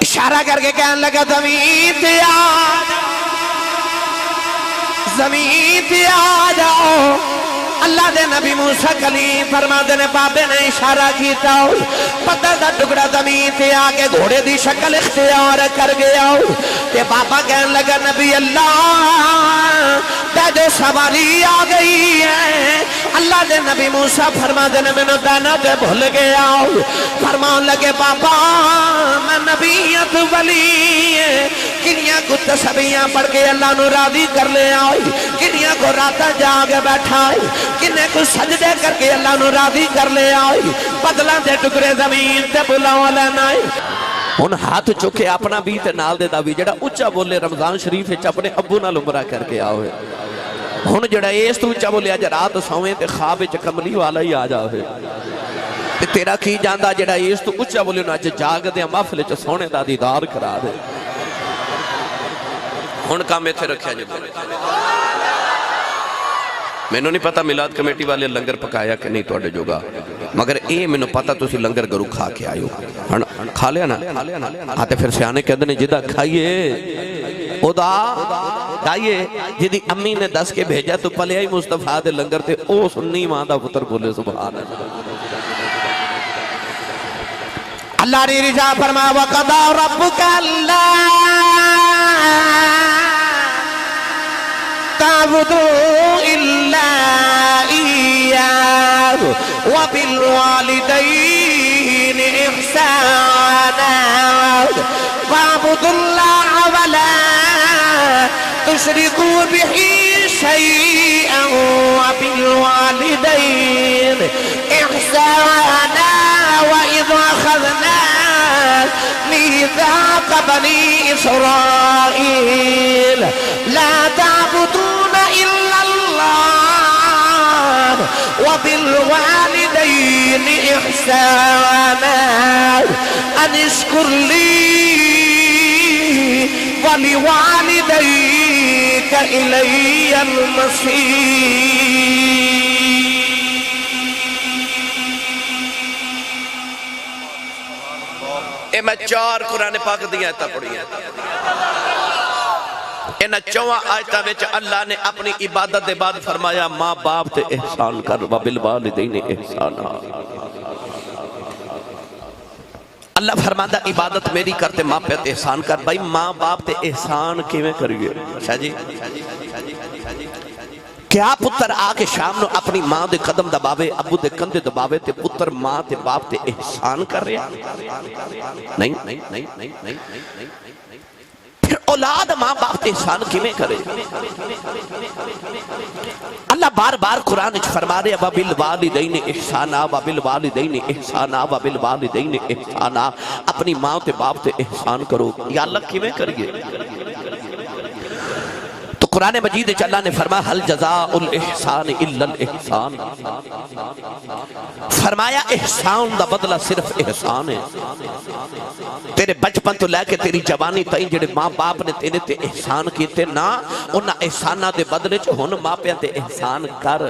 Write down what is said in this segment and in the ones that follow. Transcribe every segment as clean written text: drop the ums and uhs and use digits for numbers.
اشارہ کر کے کہنے لگا زمین تے آ زمین تے آ جاؤ اللہ دے نبی موسیٰ کلیم فرما دینے بابے نے اشارہ کیتا ہو پتہ دا ٹکڑا زمین تے آگے گھوڑے دی شکل اختیار کر گیا ہو تے بابا کہنے لگا نبی اللہ تے جو سواری آگئی ہے اللہ دے نبی موسیٰ فرما دینے میں نے دینا تے بھول گیا ہو فرمان لگے بابا میں نبیت ولی کنیاں کو تسبیحاں پڑھ کے اللہ نو راضی کر لے آئی کنیاں کو راتا جاگ بیٹھائی کنہیں کو سجدے کر کے اللہ نو راضی کر لے آئی بدلہ دے ٹکرے زمین تے بلاؤ لینا آئی ان ہاتھ چکے اپنا بیت نال دے داوی جڑا اچھا بولے رمضان شریف اچھا اپنے ابو نال عمرہ کر کے آؤے ہن جڑا ایس تو اچھا بولے آج رات سوئیں تے خواب کملی والا ہی آ جاوے تیرا کی جاندہ جڑا ایس تو اچھا بولے نا جاگ دے محفل چ سونے دا دیدار کرا دے ہن کام ایتھے رکھیا جو میں نے نہیں پتا میلاد کمیٹی والے لنگر پکایا کہ نہیں توڑے جوگا مگر اے میں نے پتا تو سی لنگر گرو کھا کے آئیو کھا لیا نا آتے پھر سیانے کہتے ہیں جدہ کھائیے او دا دائیے جدی امی نے دس کے بھیجا تو پلے آئی مصطفیٰ دے لنگر تے او سنی ماندہ پتر بولے سبحان اللہ ری رجا فرما وَقَضَى رَبُّكَ اللَّهِ تعبدوا إلا إياه وبالوالدين إحسانا واعبدوا الله ولا تشركوا به شيئا وبالوالدين إحسانا وإذ أخذنا ميثاق بني إسرائيل لا تعبدون إلا الله وبالوالدين إحسانا أن اشكر لي ولوالديك إلي المصير میں چار قرآن پاک دیا آیتہ پڑھی ہیں انہا چوہ آیتہ میں اللہ نے اپنی عبادت دے بعد فرمایا ماں باپ تے احسان کر وبالوالدین احسانا اللہ فرماتا عبادت میری کرتے ماں پہ احسان کر بھائی ماں باپ تے احسان کیویں کریے شاہ جی کیا پتر آکے شام نو اپنی ماں دے قدم دباوے ابو دے کندے دباوے تے پتر ماں تے باپ تے احسان کر رہے نہیں پھر اولاد ماں باپ تے احسان کیویں کرے اللہ بار بار قرآن اچھ فرما رہے وَبِالْوَالِدَيْنِ احسانا وَبِالْوَالِدَيْنِ احسانا وَبِالْوَالِدَيْنِ احسانا اپنی ماں تے باپ تے احسان کرو یا اللہ کیویں کریے قرآن مجید اللہ نے فرمایا حل جزاء الاحسان الا الاحسان فرمایا احسان دا بدلہ صرف احسان ہے تیرے بچپن تو لے کے تیری جوانی تائیں جڑے ماں باپ نے تیرے تے احسان کیتے نا انہا احسانہ دے بدلے چ ہن ماں پہ تے احسان کر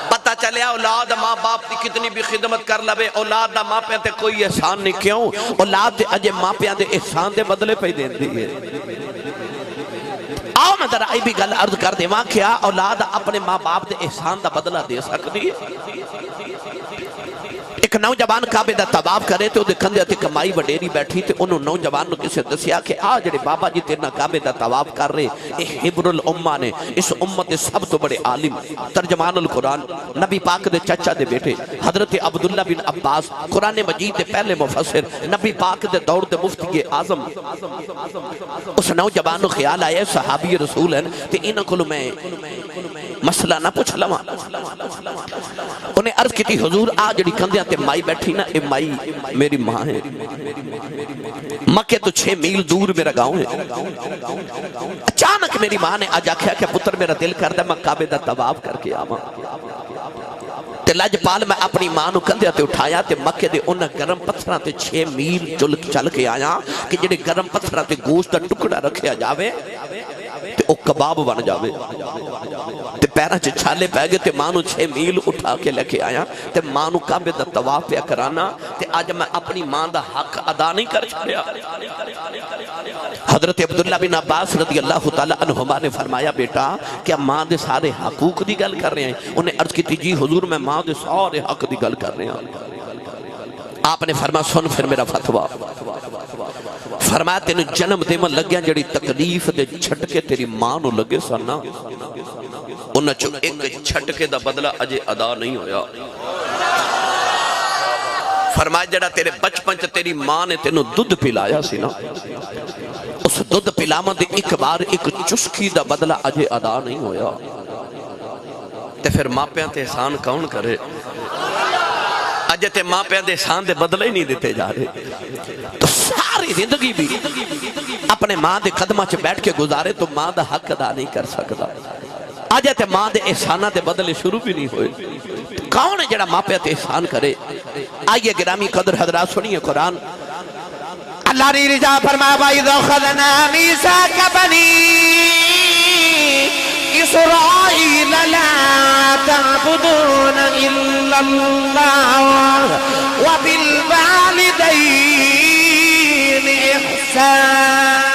پتہ چلیا اولاد ماں باپ دی کتنی بھی خدمت کر لبے اولاد دا ماں پہ تے کوئی احسان نہیں کیوں اولاد دے اجے ماں پہ تے احسان دے بدلے پہ دین دی ہے آؤ میں ذرا ای بھی گل عرض کر دے وہاں کیا اولاد اپنے ماں باپ دے احسان دا بدلہ دے سکتی ہے ایک نوجوان کعبے دا طواف کرے تے دے کندے تے کمائی وڈیری بیٹھی تے انہوں نوجوان نو کسے دسیا کہ جڑے بابا جی تیرنا کعبے دا طواف کر رہے اے حبر الامہ نے اس امت دے سب تو بڑے عالم ترجمان القرآن نبی پاک دے چچا دے بیٹے حضرت عبداللہ بن عباس قرآن مجید دے پہلے مفسر نبی پاک دے دور دے مفتی اعظم اس نوجوان نو خیال آیا صحابی رسول ہیں تے انہاں کولوں میں مسئلہ نہ پوچھ لواں انہیں عرض کی تھی حضور جڑی کندیاں تے مائی بیٹھی نا اے مائی میری ماں ہے مکہ تو 6 میل دور میرا گاؤں ہے اچانک میری ماں نے آج آکھیا کہ پتر میرا دل کردا میں کعبے دا طواف کر کے آواں تے لجپال میں اپنی ماں نو کندیاں تے اٹھایا تے مکے دے انہاں گرم پتھراں تے 6 میل چل کے آیا کہ جڑے گرم پتھراں تے گوشت دا ٹکڑا رکھیا جاوے تے او کباب بن جاوے تے پیرا چ چھالے پہ گئے تے ماں نو 6 میل اٹھا کے لے کے آیا تے ماں نو کعبے دا طواف پہ کرانا تے آج میں اپنی ماں دا حق ادا نہیں کر چھڑیا۔ حضرت عبداللہ بن عباس رضی اللہ تعالیٰ عنہما نے فرمایا بیٹا کیا ماں دے سارے حقوق دی گل کر رہے ہیں؟ انہیں عرض کی تھی جی حضور میں ماں دے سارے حق دی گل کر رہے ہیں۔ آپ نے فرمایا سن پھر میرا فتویٰ، فرمایا تینوں جنم دے من لگیا جڑی تکلیف دے چھٹکے تیری ماں نو لگے سننا انہاں چو ایک چھٹکے دا بدلہ اجے ادا نہیں ہویا۔ فرمایا جڑا تیرے بچپن چ تیری ماں نے تینوں دودھ پلایا سی نا اس دودھ پلاما دے ایک بار ایک چسکی دا بدلہ اجے ادا نہیں ہویا تے پھر ماں پیاں تے احسان کون کرے؟ اجے تے ماں پیاں دے احسان دے بدلے ہی نہیں دیتے جا رہے تو ساری زندگی بھی اپنے ماں دے قدمہ چ بیٹھ کے گزارے تو ماں دا حق ادا نہیں کر سکتا۔ اجے تے ماں دے احسانہ دے بدلے شروع بھی نہیں ہوئے، کون ہے جڑا ماں پیاں تے احسان کرے؟ آئیے گرامی قدر حضرات سنیے قرآن اللہ نے رضا فرمایا وَإِذْ أَخَذْنَا مِيثَاقَ بَنِي إِسْرَائِيلَ لَا تَعْبُدُونَ إِلَّا اللَّهَ وَبِالْوَالِدَيْنِ إِحْسَانًا۔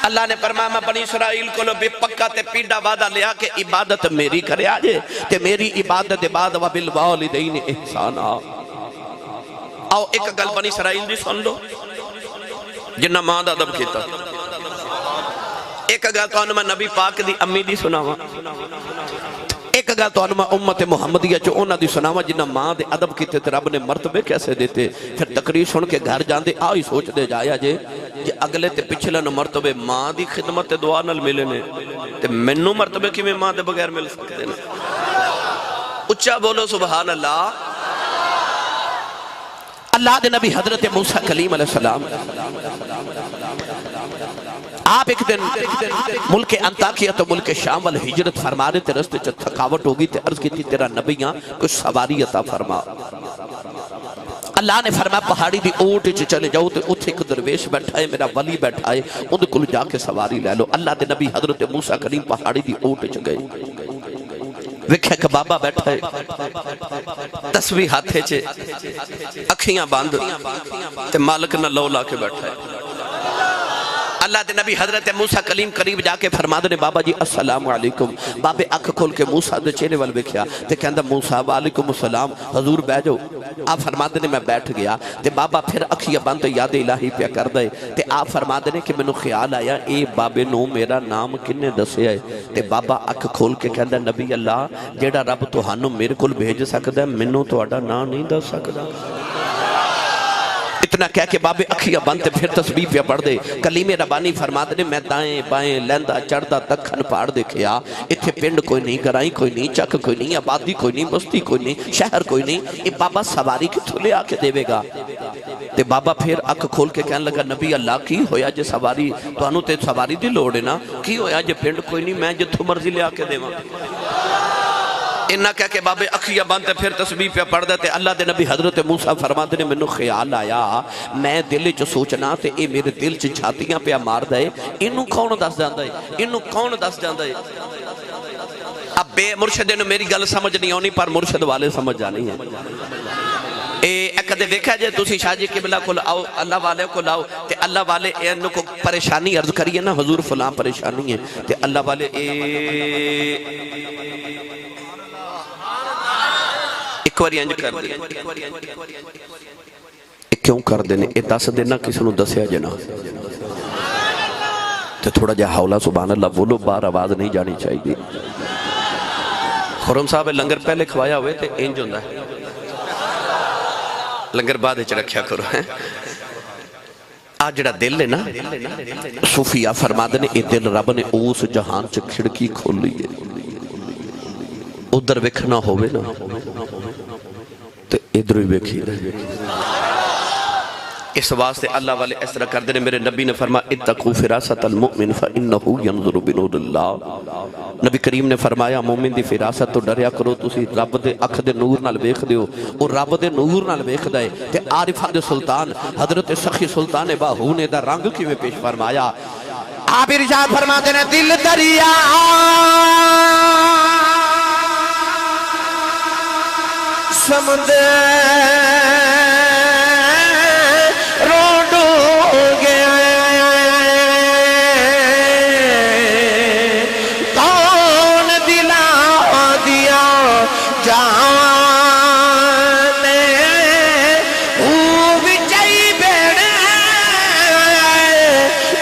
اللہ نے فرمایا میں بنی اسرائیل کو لو بے پکا تے پیڈا وعدہ لیا کہ عبادت میری کرے آجے تے میری عبادت دے بعد وبالوالدین احسانا۔ آؤ ایک گل بنی اسرائیل دی سن لو جنہ ماں دا ادب کیتا، ایک گل تو انہوں میں نبی پاک دی امی دی سناوا، ایک گل تو انہوں میں امت محمدیہ چو انہوں دی سناوا جنہ ماں دے ادب کیتے تے رب نے مرتبے کیسے دیتے۔ پھر تقریر سن کے گھر جاندے آئی سوچ دے جایا جے اگلے تے پچھلے نو مرتبے ماں دی خدمت تے دعا نال ملے نے تے منو مرتبے کی میں ماں دے بغیر مل سکتے نے؟ اچھا بولو سبحان اللہ۔ اللہ دے نبی حضرت موسیٰ کلیم علیہ السلام آپ ایک دن ملک انطاکیہ تو ملک شام والے ہجرت فرما رہے تے رستے چا تھکاوٹ ہوگی تے عرض کی تھی تیرا نبیاں کچھ سواری عطا فرما۔ اللہ نے فرمایا پہاڑی دی اوٹ چ چلے جاؤ تے اتھے ایک درویش بیٹھا ہے میرا ولی بیٹھا ہے ان کو جا کے سواری لے لو۔ اللہ دے نبی حضرت موسیٰ کریم پہاڑی دی اوٹ چ گئے، ویکھے کہ بابا بیٹھا ہے تسبیح ہاتھے چے اکھیاں باندھ تے مالک نہ لو لا کے بیٹھا ہے۔ اللہ دے نبی حضرت موسیٰ کلیم قریب جا کے فرما دے بابا جی السلام علیکم۔ بابے اکھ کھول کے موسیٰ دے چہرے وال ویکھیا تے کہندا موسیٰ وعلیکم السلام حضور بیٹھ جاؤ۔ آپ فرما دے میں بیٹھ گیا تے بابا پھر اکھیاں بند تے یاد الہی پیا کر دے تے آپ فرما دے کہ مینوں خیال آیا اے بابے نو میرا نام کنے دسیا ہے تے بابا اکھ کھول کے کہندا نبی اللہ جیڑا رب تہانوں میرے کول بھیج سکدا ہے مینوں تہاڈا نام نہیں دس سکدا۔ اتنا کہہ کے بابے اکھیاں بنتے پھر تسبیح پہ پڑھ دے۔ کلیم ربانی فرما دے میں دائیں بائیں لیندہ چڑھدا دکھن پہاڑ دیکھیا اتھے پنڈ کوئی نہیں، گرائی کوئی نہیں، چک کوئی نہیں، آبادی کوئی نہیں، بستی کوئی نہیں، شہر کوئی نہیں، یہ بابا سواری کتھوں لے آکے دے گا؟ تے بابا پھر اکھ کھول کے کہنے لگا نبی اللہ کی ہویا جے سواری تو انہوں تے سواری دی لوڑے نا کی ہویا جے پنڈ کوئی نہیں میں جتھوں مرضی لے آکے دے انہا کہہ کے بابے اکھیاں بانتے پھر تسبیح پہ پڑھ دیتے۔ اللہ دے نبی حضرت موسیٰ فرما دے میں نو خیال آیا میں دل چو سوچنا تے اے میرے دل چو چھاتیاں پہ مار دے انہوں کون دس جاندہ ہے، انہوں کون دس جاندہ ہے؟ اب بے مرشدے نے میری گل سمجھ نہیں ہونی پر مرشد والے سمجھ جانی ہے۔ ایک دے دیکھا جائے تُسی شاہ جی قبلہ کو لاؤ اللہ والے کو لاؤ تے اللہ والے انہوں کو پریشانی عرض کریے نا حضور فلاں پریشانی ہے تے اللہ والے ایک واری انج کر دے کیوں کر دینے اے دس دینا کسی نو دسیا جنا تو تھوڑا جا حولا سبحان اللہ بولو بار آواز نہیں جانی چاہیے۔ خرم صاحب لنگر پہلے کھوایا ہوئے تھے انج ہوندہ ہے لنگر بعد اچھ رکھیا کرو ہیں آج جڑا دل ہے نا صوفیہ فرما دینے اے دل رب نے اوس جہان چھ کھڑکی کھول لیے ادھر وکھنا ہوئے نا تو ادھر ہی وکھی رہے۔ اس واسطے اللہ والے اس طرح کر دینے میرے نبی نے فرمایا اتقو فراست المؤمن فإنہو ینظر بنور اللہ۔ نبی کریم نے فرمایا مومن دی فراست تو ڈریا کرو تسی رب دے اکھ دے نور نال ویکھ دیو اور رب دے نور نال ویکھ دے تے عارفہ دے سلطان حضرت سخی سلطان باہونے دا رنگ کی میں پیش فرمایا آپ ارشاد فرماتے ہیں دل دریا سمندر رو ڈوب گیا کون دلا دیا جانے وہ بچائی بیڑے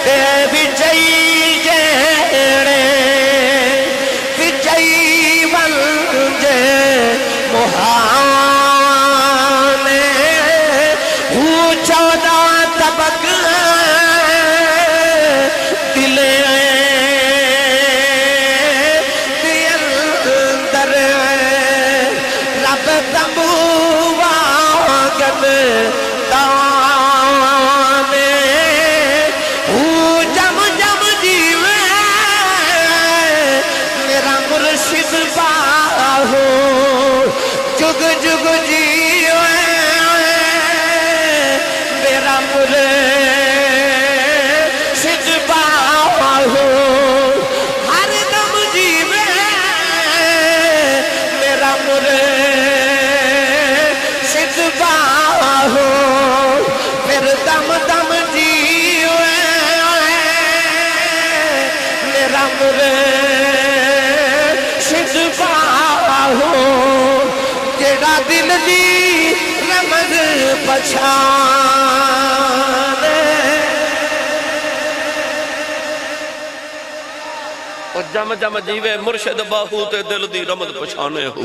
تے بچائی جیڑے بچائی بلجے مہانے وہ 14 طبق دلے اندر رب تمبو واگن تانے وہ جم جم جیوے میرا مرشد باہو جگ جگ جیوے میرا مرشد باہو ہر دم جیوے میرا مرشد باہو پھر دم دم جیوے میرا مرشد باہو جیڑا دل دی رمض پچھانے جم جم جیوے مرشد باہو تے دل دی رمض پچھانے ہو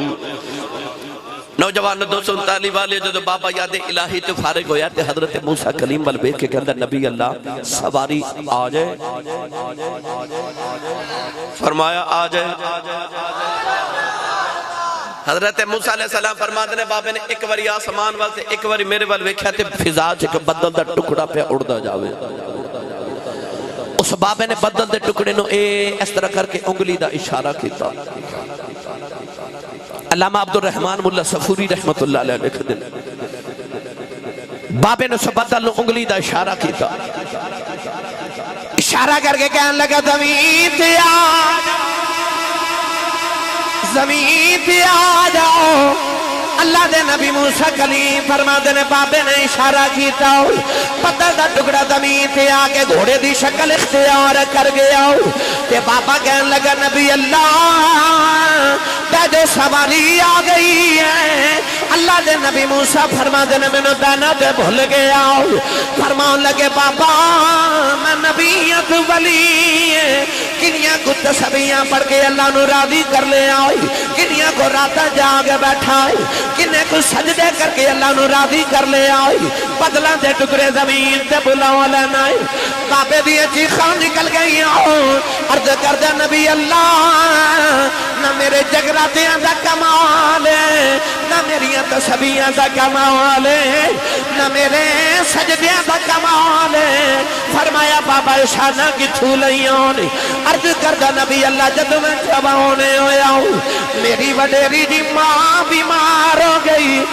نوجوان 239 والے جو بابا یاد الہی تے فارغ ہویا تے حضرت موسیٰ کلیم والبیت کے اندر نبی اللہ سواری آ جائے فرمایا آ جائے حضرت موسیٰ علیہ السلام فرماتے ہیں بابے نے ایک واری آسمان والتے ایک واری میرے وال ویکھیا تے فضا چک بدل دا ٹکڑا پہ اڑدا جاوے اس بابے نے بدل دے ٹکڑے نو اس طرح کر کے انگلی دا اشارہ کیتا علامہ عبدالرحمن ملا صفوری رحمت اللہ علیہ لکھ دن بابے نے اس بدل نو انگلی دا اشارہ کیتا اشارہ کر کے کہنے لگا زمین تے آ زمین پہ آ جاؤ اللہ دے نبی موسیٰ کلیم فرماتے نے بابے نے اشارہ کیتا پتھر دا ٹکڑا زمین پہ آکے گھوڑے دی شکل اختیار کر گیا تے بابا کہنے لگا نبی اللہ جو سواری آ گئی ہے اللہ دے نبی موسیٰ فرماتے نے میں نے دانا دے بھول گیا فرمان لگے بابا میں نبیت ولی کنیاں کو تسبیحاں پڑھ کے اللہ نو راضی کر لے آئی کنیاں کو راتہ جاگ بیٹھائی کنیاں کو سجدے کر کے اللہ نو راضی کر لے آئی بدلہ دے ٹکرے زمین تے بلاؤ لینا بابے دیئے چیخاں نکل گئی عرض کر دے نبی اللہ نہ میرے جگراتیاں دا کمال ہے نہ میری تسبیحاں دا کمال ہے نہ میرے سجدیاں دا کمال ہے فرمایا بابا اشانہ کی چھولیاں نے عرض کردہ نبی اللہ جب میں جباؤنے ہویا ہوں میری وڈیری دی ماں بیمار ہو گئی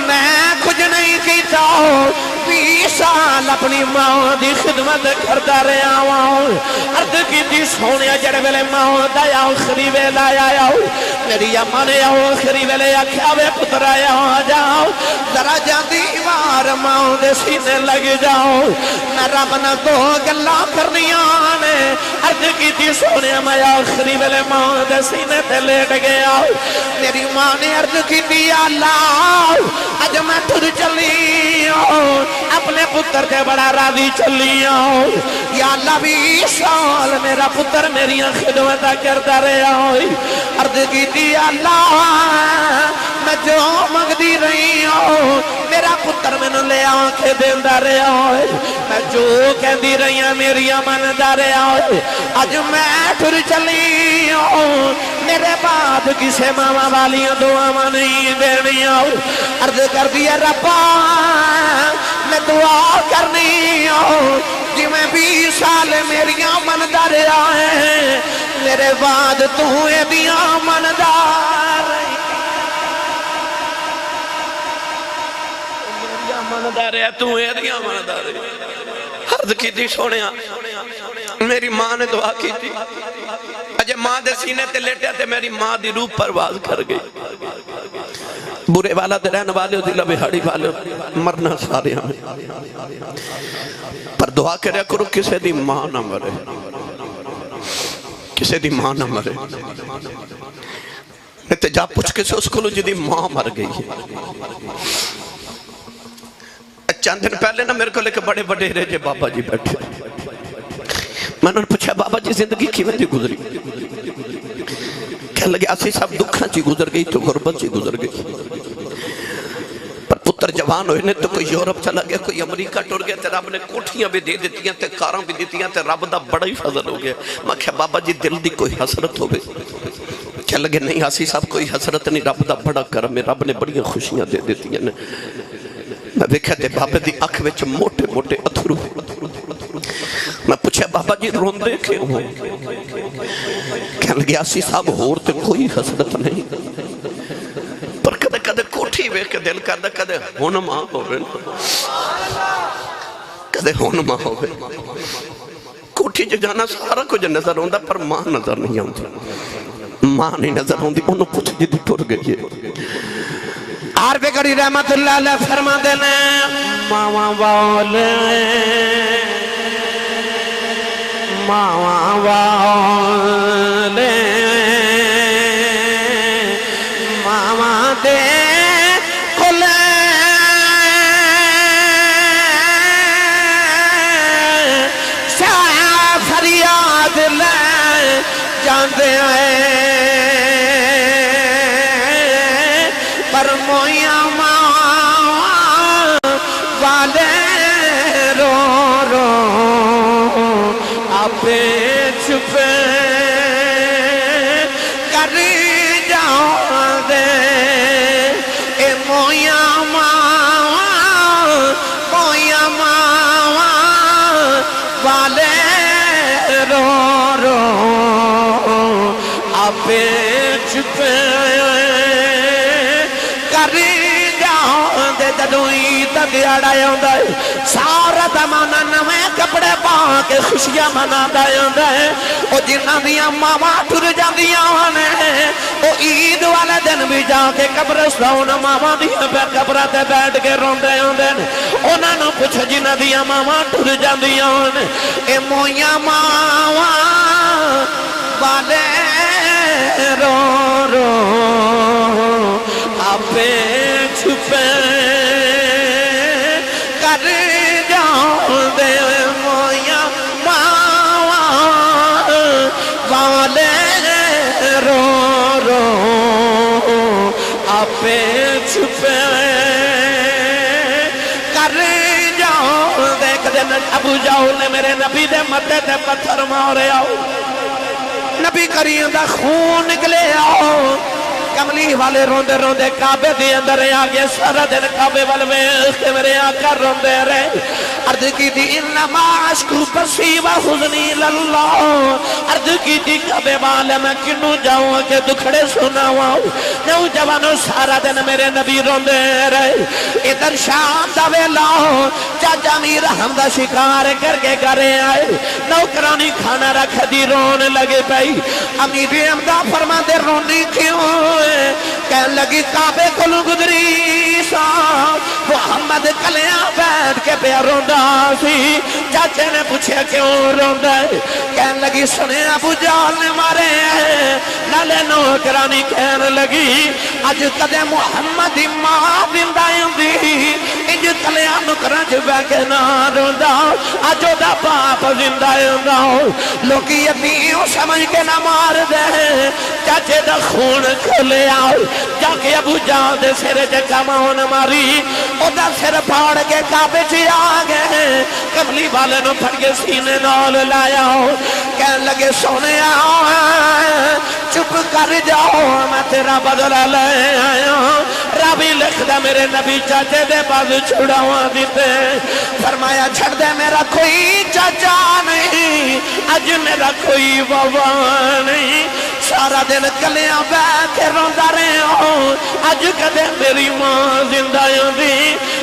میں کچھ نہیں کیتا ہوں 20 سال اپنی ماں دی خدمت کرتا رہا ہوں عرض کی دی سونیا جڑ ویلے ماں دایا آخری ویلے آیا ہوں میری اماں نے آخری ویلے آکھیا وے پتر آیا جاؤ ذرا جاندی وار ماں دے سینے لگ جاؤ میں رب نہ تو گلا کرنی آنے عرض کی دی سونیا میں آخری ویلے ماں دے سینے تے لیٹ گیا میری ماں نے عرض کی دی اللہ اج میں ٹر چلی اپنے پتر تے بڑا راضی چلی یا اللہ 20 سال میرا پتر میری خدمت کرتا رہا عرض کی دی اللہ میں جو مگدی رہی ہوں میرا پتر میں نے لے آنکھیں دیندہ رہا میں جو کہندی رہی ہوں میری اماندہ رہا آج میں ٹر چلی ہوں میرے بعد کسے ماما والیاں دعا نہیں دینی عرض کر دیا ربا میں دعا کرنی ہوں جی میں 20 سال میری اماندہ رہا ہے میرے بعد تو اے بھی اماندہ مندار ہے تو اے دیاں مندار ہے حرد کی دی سونیا میری ماں نے دعا کی تھی اجے ماں دے سینے تے لیٹیا تے میری ماں دی روح پرواز کر گئی برے والا تے رہن والے ہو دلہ بہاڑی والے ہو مرنا سارے ہمیں پر دعا کریا کرو کسے دی ماں نہ مرے کسے دی ماں نہ مرے تے جا پوچھ کے سے اس کو لو جدی ماں مر گئی چند دن پہلے نا میرے کو لے کے بڑے بڑے رہے بابا جی بیٹھے میں نے پوچھا بابا جی زندگی کیویں دی گزری کہنے لگے آسی صاحب دکھاں چی گزر گئی تو غربت چی گزر گئی پر پتر جوان ہوئے نے تو کوئی یورپ چلا گیا کوئی امریکہ ٹور گیا تے رب نے کوٹھیاں بھی دے دیتی ہیں تے کاراں بھی دیتی ہیں تے رب دا بڑا ہی فضل ہو گیا میں کہا بابا جی دل دی کوئی حسرت ہو گئی کہنے لگے نہیں آسی صاحب کوئی حسرت نہیں رب دا بڑا کرم ہے رب نے بڑی خوشیاں دے دیتی ہیں میں دیکھا تے بابا دی اکھ وچ موٹے موٹے اتھرو میں پوچھا بابا جی روندے کیوں ہوں کہنے لگے آسی صاحب ہور تے کوئی حسرت نہیں پر کدے کدے کوٹھی وے کے دل کردہ کدے ہونما ہوئے کدے ہونما ہوئے کوٹھی جو جانا سارا کچھ نظر ہوندہ پر ماں نظر نہیں ہوندی ماں نہیں نظر ہوندی انہوں پوچھ جدی ٹور گئی ہے عارف کری رحمت اللہ علیہ فرما دینے ماما والے ماما والے ماما دے کھلے شاہ فریاد لے جاندے آئے پر مویا ماں والے رو رو آپے چھپے کر جاؤں دے اے مویا ماں والے رو رو آپے چھپے جدوئی تدیاڑا یوندا ہے سارا دمانا نویں کپڑے پاں کے خوشیاں منا دا یوندا ہے او جنہ دیا ماما ٹر جاندیاں ہونے او عید والے دن بھی جا کے قبرستان ماما دیا پہ قبرہ تے بیٹھ کے روندے ہوندے انہاں نو پوچھ جنہ دیا ماما ٹر جاندیاں ہونے اے مویا ماما والے رو رو آپے چھپے کر جاؤں دے مویا ماں والے رو رو آپے چھپے کر جاؤں دے کدن ابو جاؤں نے میرے نبی دے مدے دے پتھر مارے آؤ نبی کریم دا خون نکلے آؤ کملی والے روندے روندے کعبے دی اندر آگے سارا دن کعبے والے ویخ کے میرے آقا روندے رہے عرض کی دی انما عشقو بسی و حضنی للہ عرض کی دی کعبے والے میں کنو جاؤں کہ دکھڑے سناواؤں نو جوانو سارا دن میرے نبی روندے رہے ادھر شام دا ویلا چاچا میر حمدہ شکار کر کے کرے آئے نوکرانی کھانا رکھ دی رونے لگے پئی امیر حمدہ فرما دے رونی کیوں کہنے لگی کعبے کو گزری سا محمد کلیاں بیٹھ کے پہ روندا سی چاچے نے پوچھے کیوں روندا ہے کہنے لگی سنے ابو جال نے مارے ہیں نالے نوکرانی کہنے لگی اج کدے محمد ماں زندہ دی انج کلیاں نکران چ بیٹھ کے نہ روندا اج دا باپ زندہ ہوندا لوکی یتیم سمجھ کے نہ مار دے چاچے دا خون کھلے آؤ جا کے ابو جان دے سرے جے کماؤن ماری او دا سر پھاڑ کے کعبے چی آگئے کملی والے نو پھڑ کے سینے نال لایا ہو کہنے لگے سونے آؤ چپ کر جاؤ میں تیرا بدلہ لے آیا ربی لکھ دا میرے نبی چاچے دے باز چھڑاواں دیتے فرمایا چھڑ دے میرا کوئی چاچا نہیں اج میرا کوئی بابا نہیں سارا دن کلیاں بیٹھ کے روندا رہے ہوں اج کدے میری ماں زندہ ہوندی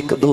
1 2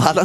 12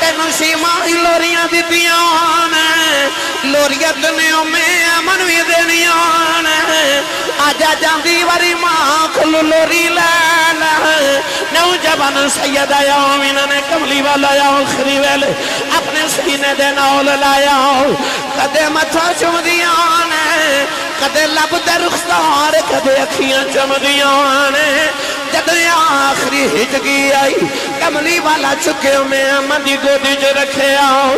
تینوں سیما ہی لوریاں دیتیاں نے لوریت نے میں امن بھی دینیاں نے آجا جاندی واری ماں کھلو لوری لینا نوجوان سیدہ یامینہ نے کملی والا یا آخری ویلے اپنے سینے دے نول لایا کدے متھا چم دیاں نے کدے لب دے رخسار کدے اکھیاں چم دیاں نے جد آخری ہجگی آئی کملی والا چکے میں امن دی گودی جو رکھے آؤ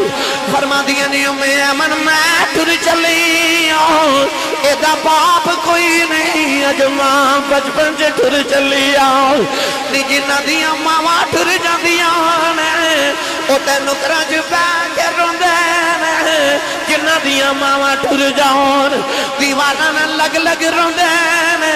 فرما دیا نہیں میں امن میں ٹر چلی آؤ ایدہ باپ کوئی نہیں اجماں بچپن سے ٹر چلی آؤ نیجی ندیاں ماما ٹر جاندیاں نے او تے نکرہ جو بیٹھے روندے نے جنہ دیاں ماما ٹر جاؤن دیوارہ لگ لگ روندے نے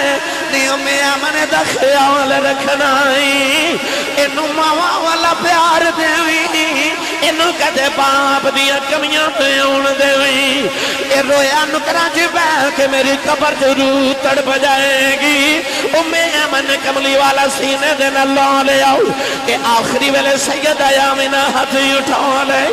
نیوں میں امن دا خیال رکھنائی انہوں ماما والا پیار دیوئی انہوں کدے باپ دیا کمیاں پیون دیوئی اے رویا نکرہ جی بیٹھ کے میری قبر ضرور تڑ بجائے گی میں امن کملی والا سینے دن اللہ لے آؤ کہ آخری ویلے سیدہ یامینہ ہاتھی اٹھا لے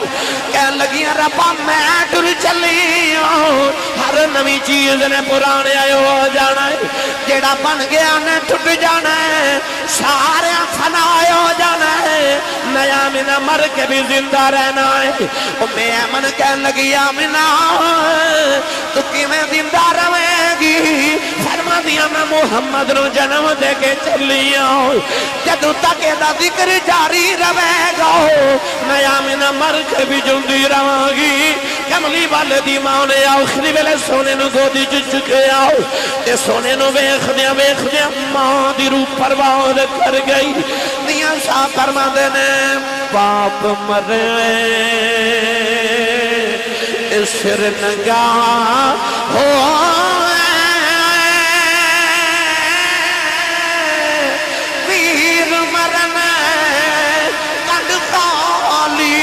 کہہ لگیاں ربا میں ٹر چلی ہوں ہر نوی چیز نے پرانے آئے ہو جانا ہے جیڑا بن گیا نے ٹھٹ جانا ہے سارے فنا ہو جانا ہے نیا آمینہ مر کے بھی زندہ رہنا ہے میں امن کہنے لگی آمینہ تو کی میں زندہ رہے گی فرما دیا میں محمد رو جنم دے کے چلی آؤں جدو تک دا ذکر جاری رہے گا نیا آمینہ مر کے بھی جندی رہا گی کملی والے دی ماں نے آخری ویلے سونے نو گودی چکے آؤ تے سونے نو بیخ دیا ماں دی روح پرواد کر گئی دیا شاہ فرما دینے باپ مرے سر نگاہ ہو ویر مرنے کند خالی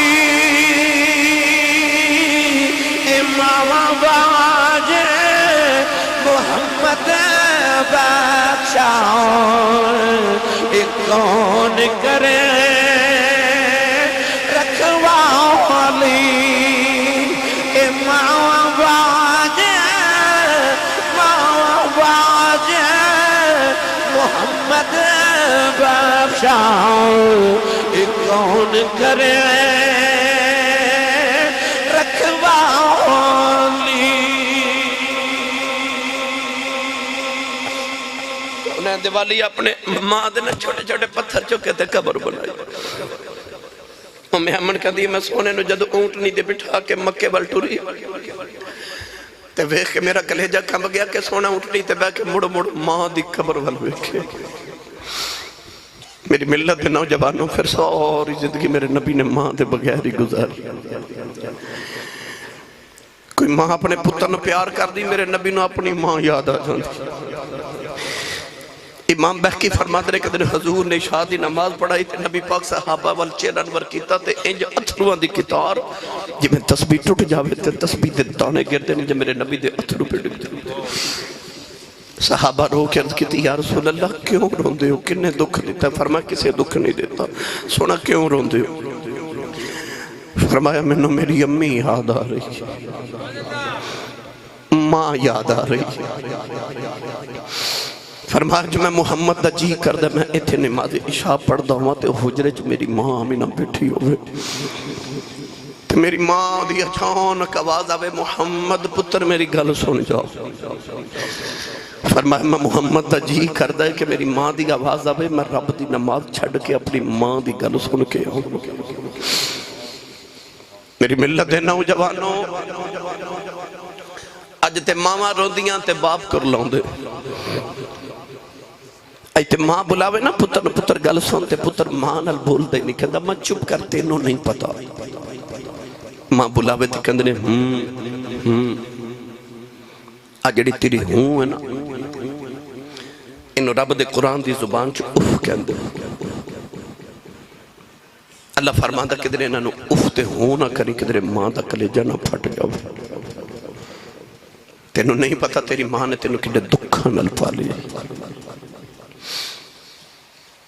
امام باج محمد بخشاؤ کون کرے رکھوالی امام باج محمد بخشاؤ کون کرے دیوالی اپنے ماں دے چھوٹے چھوٹے پتھر چکے تھے قبر بنائی میں امن کہا دی میں سونے نو جدو اونٹنی دے بٹھا کے مکے بل ٹوری تے ویخ کے میرا کلیجہ کم گیا کہ سونا اونٹنی تے بے کے مڑ ماں دی قبر بل ویکھے میری ملت دے نوجوانوں پھر سوری زندگی میرے نبی نے ماں دے بغیر ہی گزاری کوئی ماں اپنے پتر نو پیار کر دی میرے نبی نو اپنی ماں یاد آ جاندی امام بحقی فرماتے رہے کہ دن حضور نے شادی نماز پڑھائی تے نبی پاک صحابہ والچین انور کیتا تے انج اتھروان دی کتار جی میں تسبیح ٹوٹ جاوے تے تسبیح دے دانے گردے نے جب میرے نبی دے اتھرو پہ ڈگتے صحابہ رو کے عرض کیتی یا رسول اللہ کیوں روندے ہو کنے دکھ دیتا فرمایا کسے دکھ نہیں دیتا سونا کیوں روندے ہو فرمایا میں نے میری امی یاد آ رہی ماں یاد آ رہی فرمایا جو میں محمد دا جی کر دے میں ایتھے نماز عشاء پڑھ دا ہوں تے حجرے جو میری ماں آمینہ بیٹھی ہوئے تے میری ماں دی اچانک آواز آوے محمد پتر میری گل سن جاؤ فرمایا میں محمد دا جی کر دے کہ میری ماں دی آواز آوے میں رب دی نماز چھڑ کے اپنی ماں دی گل سن کے آؤں میری ملت دے نوجوانوں اج تے ماما روندیاں تے باپ کر لاؤندے ایتے ماں بلاوے نا پتر گل سنتے پتر ماں نال بول دے نہیں کہندا میں چپ کرتے انہوں نہیں پتا ماں بلاوے تے کہندے آجڑی تیری ہوں ہے نا انہوں رب دے قرآن دی زبان چو اف کہندے اللہ فرماندہ کدھر انہوں اف تے ہوں نہ کری کدھر ماں دا کلیجہ نہ پھٹ جاؤ تینوں نہیں پتا تیری ماں نے تینوں کدھر دکھا نل پالی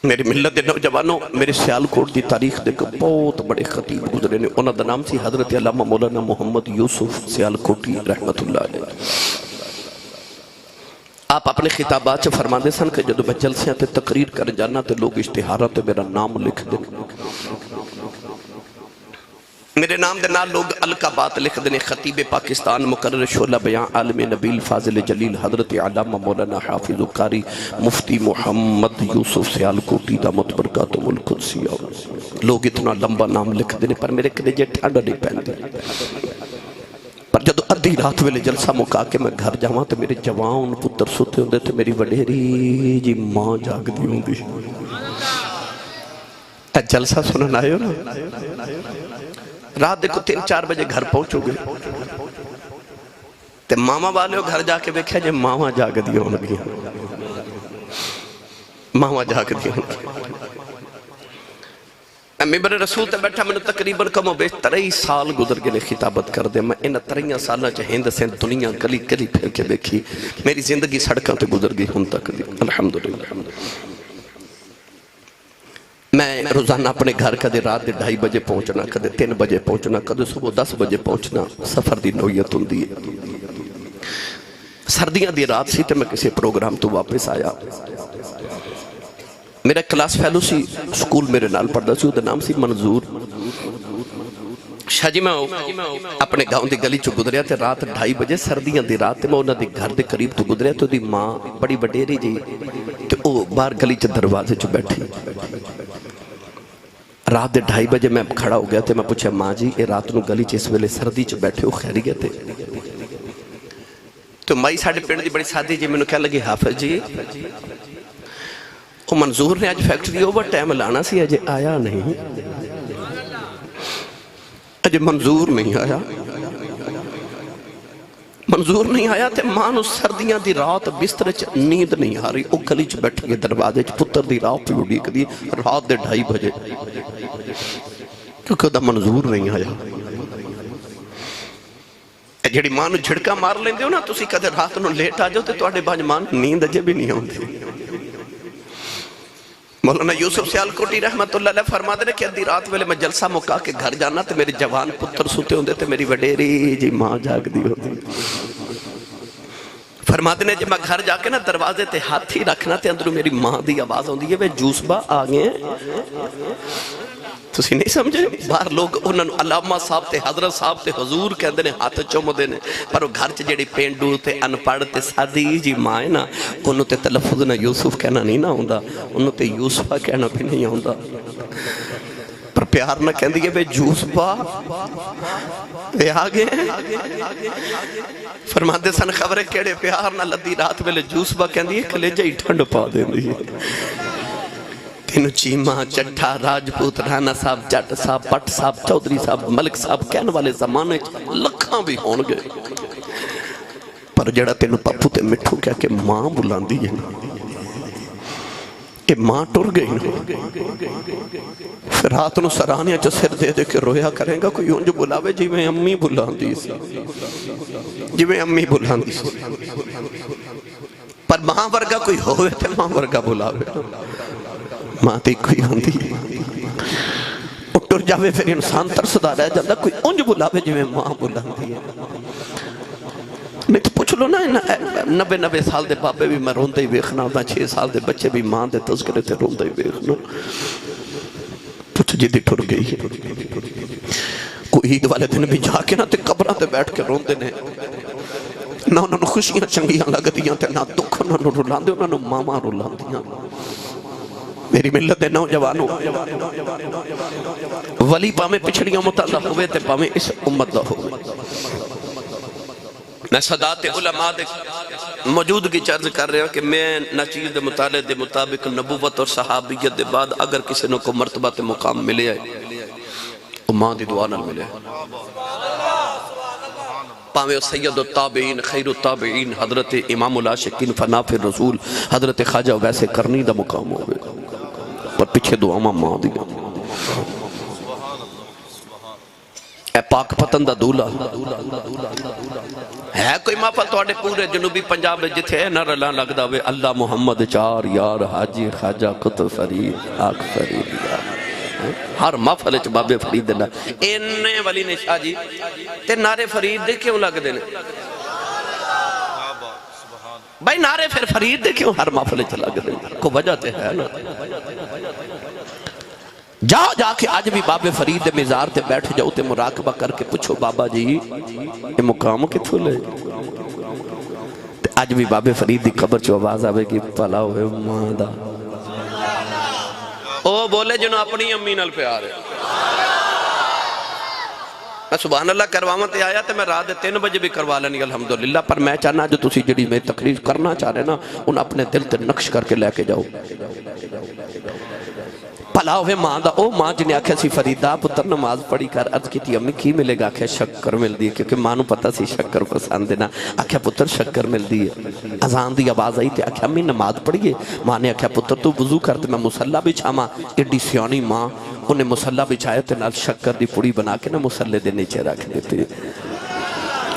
میری ملت دے نوجوانوں، میرے سیالکوٹ دی تاریخ دے بہت بڑے خطیب گزرے نے، انہاں دا نام سی حضرت علامہ مولانا محمد یوسف سیالکوٹی رحمت اللہ علیہ۔ آپ اپنے خطابات سے فرما دے سن کہ جدو میں جلسیاں تے تقریر کر جانا تے لوگ اشتہارات تے میرا نام لکھ دیں، میرے نام دے نال لوگ القابات لکھ دیں، خطیب پاکستان مقرر شعلہ بیان عالم نبیل فاضل جلیل حضرت علامہ مولانا حافظ قاری مفتی محمد یوسف سیالکوٹی دا متبرکاتم القدسیہ۔ لوگ اتنا لمبا نام لکھ دیں پر میرے کلیجے ٹھنڈا نہیں پہنتے، پر جدو ادھی رات ویلے جلسہ مکا کے میں گھر جاواں تو میرے جوان پتر سوتے ہوندے تو میری وڈیری جی ماں جاگ دی ہوندی۔ اے جلسہ سنن آئے ہو نا، رات دیکھو 3-4 بجے گھر پہنچو گے تے ماما والے ہو گھر جا کے بیکھے جے ماما جاگ دی ہونگی، ماما جاگ دی ہونگی۔ ممبر رسول تے بیٹھا میں نے تقریباً کم و بیش 23 سال گزر کے لئے خطابت کر دے، میں ان 23 سالہ چاہ ہند سے دنیا گلی گلی پھر کے بیکھی، میری زندگی سڑکاں تے گزر گئی ہن تک دی، الحمدللہ۔ میں روزانہ اپنے گھر کدے رات دے 2:30 بجے پہنچنا، کدے 3 بجے پہنچنا، کدے صبح 10 بجے پہنچنا، سفر دی نوعیت ہوندی ہے۔ سردیاں دی رات سی تے میں کسی پروگرام تو واپس آیا، میرا کلاس فیلو سی، سکول میرے نال پڑھدا سی، وہ نام سی منظور شاہ جی۔ میں اپنے گاؤں دی گلی چو گزریا تے رات 2:30 بجے سردیاں دی رات تے میں انہاں دی گھر دے قریب تو گزریا تو دی ماں بڑی وڈیری جی تے او باہر گلی چ دروازے چ بیٹھی، رات دے 2:30 بجے میں کھڑا ہو گیا تے میں پوچھا ماں جی اے رات نو گلی چ اس ویلے سردی چ بیٹھے ہو خیریت ہے؟ تو مائی ساڈے پنڈ دی بڑی سادی جی مینوں کہن لگی حافظ جی وہ منظور نے آج فیکٹری اوور ٹائم لانا سی، اجے آیا نہیں، اجے منظور نہیں آیا، منظور نہیں آیا تے ماں نو سردیاں دی رات بستر چ نیند نہیں آ رہی، او گلی چ بیٹھی ہے دروازے چ، پتر دی رات پہ اڑیک دی رات دے 2:30 بجے، کیونکہ دا منظور نہیں آیا۔ جڑی ماں نو جھڑکا مار لیندے ہو نا تسی کدے رات نو لیٹ آ جاؤ تے تواڈے باج ماں نیند اجے بھی نہیں آندی۔ مولانا یوسف سیالکوٹی رحمت اللہ علیہ فرما دے کہ ادھی رات ویلے میں جلسہ مکا کے گھر جانا تے میرے جوان پتر سوتے ہوندے تے میری وڈیری جی ماں جاگ دی ہوندی۔ فرما دے جب میں گھر جا کے نا دروازے تے ہاتھ ہی رکھنا تے اندروں میری ماں دی آواز ہوندی ہے وے جوس با آگئے تسی نہیں سمجھے؟ باہر لوگ انہوں نے علامہ صاحب تے حضرت صاحب تے حضور کہندے نے ہاتھ چوم دے نے، پر وہ گھر چ جڑی پینڈو تے انپڑھ تے سادی جی ماں ہے نا انہوں تے تلفظ نہ یوسف کہنا نہیں نہ ہوندا، انہوں تے یوسفہ کہنا بھی نہیں ہوندا، پر پیار نہ کہندی ہے بے جوسفہ اے آگے فرماندے سن خبریں کیڑے پیار نہ لدی رات ویلے جوسفہ کہندی ہے کلیجہ ہی ٹھنڈ پا دیندی ہے۔ تینو چیمہ چٹھا راجپوت رانا صاحب جٹ صاحب پٹ صاحب چودری صاحب ملک صاحب کہنے والے زمانے لکھاں بھی ہون گئے، پر جڑا تینو پپو تے مٹھو کیا کہ ماں بلان دی ہے کہ ماں ٹر گئی پھر رات نو سرانیہ چا سر دے دے کے رویا کریں گا کوئی انج بلاوے جی میں امی بلان دی سی، جی میں امی بلان دی سی، پر ماں ورگا کوئی ہوئے تے ماں ورگا بلاوے، ماں تی کوئی ہوندی اٹھر جاوے پھر انسان ترسدہ رہ جاندہ کوئی انج بلاوے جو میں ماں بلاندی ہے۔ نہیں تو پوچھ لو نا 90 سال دے بابے بھی میں روندے ہی بیخنا ہوتا، 6 سال دے بچے بھی ماں دے تذکرے تے روندے ہی بیخنا، پوچھ جی دی ٹھر گئی کوئی عید والے دن بھی جا کے نا تے قبران تے بیٹھ کے روندے نے، نہ انہوں نے خوشیاں چنگیاں لگ دیاں تے نہ دکھ انہوں نے رولان دے، انہوں نے ماما رولان دیاں۔ میری ملت دے نوجوانوں ولی پامیں پچھڑیاں متعلق ہوئے تے پامیں اس امت دا ہوئے، میں صدات علماء دے موجودگی چرز کر رہا ہوں کہ میں نچیز دے مطالعے دے مطابق نبوت اور صحابیت دے بعد اگر کسی نے کو مرتبہ تے مقام ملے ہے وہ ماں دی دعا نال ملے ہے، پاویں سید التابعین خیر التابعین حضرت امام العاشقین فناف الرسول حضرت خواجہ ویسے کرنی دا مقام ہوئے پر پیچھے دعا ماں دی۔ اے پاک پتن دا دولہ ہے کوئی محفل تواڈے پورے جنوبی پنجاب جتھے نہ رلا لگدا وے اللہ محمد چار یار حاجی خواجہ قطب فرید آق فرید یار ہر محفل وچ بابے فرید اللہ اینے ولی نے شاہ جی تے نعرے فرید دے کیوں لگ دے نے بھائی نعرے پھر فرید دے کیوں ہر محفل وچ لگ دے کو وجہ تے ہے نا جا کے آج بھی بابے فرید دے مزار تے بیٹھ جاؤ تے مراقبہ کر کے پوچھو بابا جی یہ مقام کتھوں لے آج بھی بابے فرید دی قبر چو آواز آوے گی پلا ہوئے ماں دا او بولے جنہوں اپنی امی نال پیار ہے میں سبحان اللہ کرواوانتے آیا تے میں رات 3 بجے بھی کروا لینی الحمدللہ پر میں چاہنا جو تسی جڑی میں تقریر کرنا چاہ رہے نا ان اپنے دل تے نقش کر کے لے کے جاؤ پلا ہوئے ماں دا او ماں جنہیں آکھے سی فریدہ پتر نماز پڑھی کر عرض کی تھی امی کی ملے گا آکھے شکر مل دی کیونکہ ماں نو پتا سی شکر پسند دینا آکھے پتر شکر مل دی اذان دی آواز آئی تھی آکھے امی نماز پڑھیے ماں نے آکھے پتر تو وضو کرتے میں مسلح بچھاما ایڈی سیانی ماں انہیں مسلح بچھائے تے نال شکر دی پوڑی بنا کے نا مسلح دے نیچے رکھ دیتے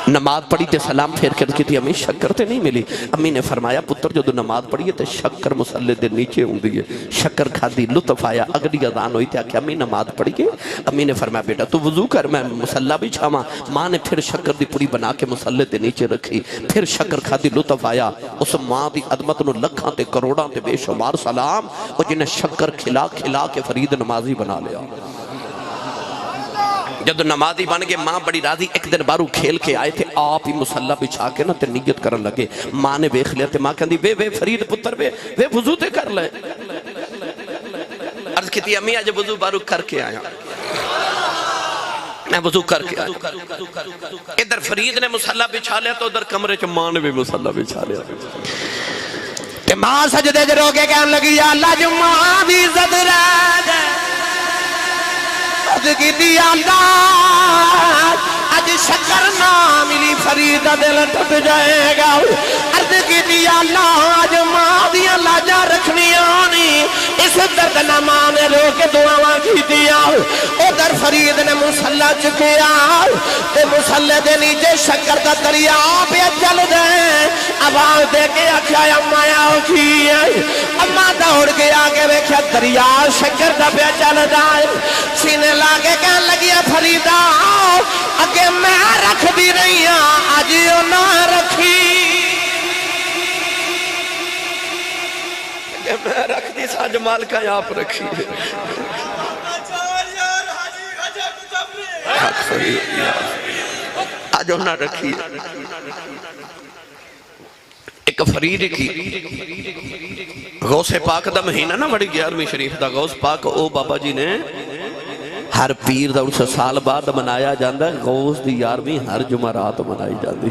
نماز پڑھی تے سلام پھیر کے رکھی تھی امی شکر تے نہیں ملی امی نے فرمایا پتر جو نماز پڑھیے تے شکر مسلح دے نیچے ہوں دیئے شکر کھا دی لطف آیا اگلی اذان ہوئی تے آکھے امی نماز پڑھیے امی نے فرمایا بیٹا تو وضو کر میں مسلح بھی چھاما ماں نے پھر شکر دی پوڑی بنا کے مسلح دے نیچے رکھی پھر شکر کھا دی لطف آیا اس ماں دی عظمت نو لکھاں تے کروڑاں تے بے شمار سلام اور جنہیں شکر کھلا کھلا کے فرید نمازی بنا لیا جب نمازی بن گئے ماں بڑی راضی ایک دن بارو کھیل کے آئے تھے آپ ہی مسلح بچھا کے نا تے نیت کرن لگے ماں نے بیخ لیا تے ماں کہندی وے فرید پتر وے وضو تے کر لے عرض کہتی امی آج وضو بارو کر کے آیا میں وضو کر کے آیا ادھر فرید نے مسلح بچھا لیا تو ادھر کمرے چ ماں نے بھی مسلح بچھا لیا کہ ماں سجدے جو روکے کہنے لگی یا اللہ جو ماں بھی عزت رہ جائے کی دی اللہ آج شکر نہ ملی فرید دل ٹوٹ جائے گا عرض کی دی اللہ آج ماں دی اللہ جا رکھنی آنی اس درد نہ ماں نے رو کے دعاواں کی دیا ادھر فرید نے مسلح چکیا تے مسلح دے نیچے شکر دا دریا پہ چل دے آواز دے کے آکھا اماں آؤ کی اماں دوڑ کے آگے ویکھیا دریا شکر دا پہ چل جائے سینے لاگے کہنے لگیا فریدہ اگے میں رکھ دی رہی ہاں آج یوں نہ رکھی اگے میں رکھ دی ساج مالکہ آپ رکھی آج یوں نہ رکھی ایک فرید کی غوث پاک دا مہینہ نا بڑی 11ویں شریف دا غوث پاک او بابا جی نے ہر پیر دا اس سال بعد منایا جاندہ ہے غوث دی 11ویں ہر جمعرات منائی جاندی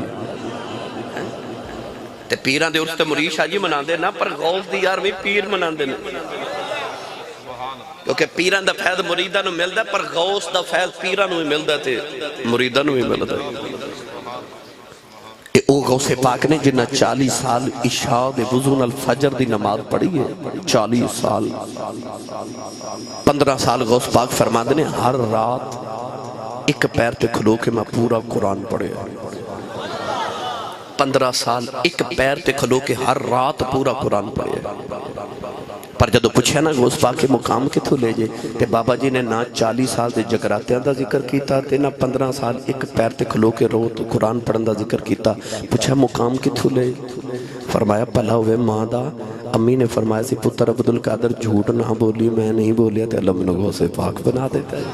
تے پیران دے اس تے مرید شاہ جی مناندے نا پر غوث دی 11ویں پیر مناندے نا کیونکہ پیران دا فیض مریدہ نو ملدا پر غوث دا فیض پیران نو ملدا تے مریدہ نو ملدا او غوث پاک نے جنہ 40 سال عشاء دے وضو الفجر دی نماز پڑھی ہے 40 سال 15 سال غوث پاک فرماندے نے ہر رات ایک پیر تے کھلو کے میں پورا قرآن پڑھے 15 سال ایک پیر تے کھلو کے ہر رات پورا قرآن پڑھے پر جدو پوچھے نا غوث پاک کے مقام کتھو لے جے تے بابا جی نے نہ 40 سال دے جگراتیاں دا ذکر کیتا تے نہ 15 سال ایک پیر تے کھلو کے رو تو قرآن پڑھن دا ذکر کیتا پوچھے مقام کتھو لے فرمایا پلا ہوئے ماں دا امی نے فرمایا سی پتر عبدالقادر جھوٹ نہ بولی میں نہیں بولیا تے اللہ منو غوث پاک بنا دیتا ہے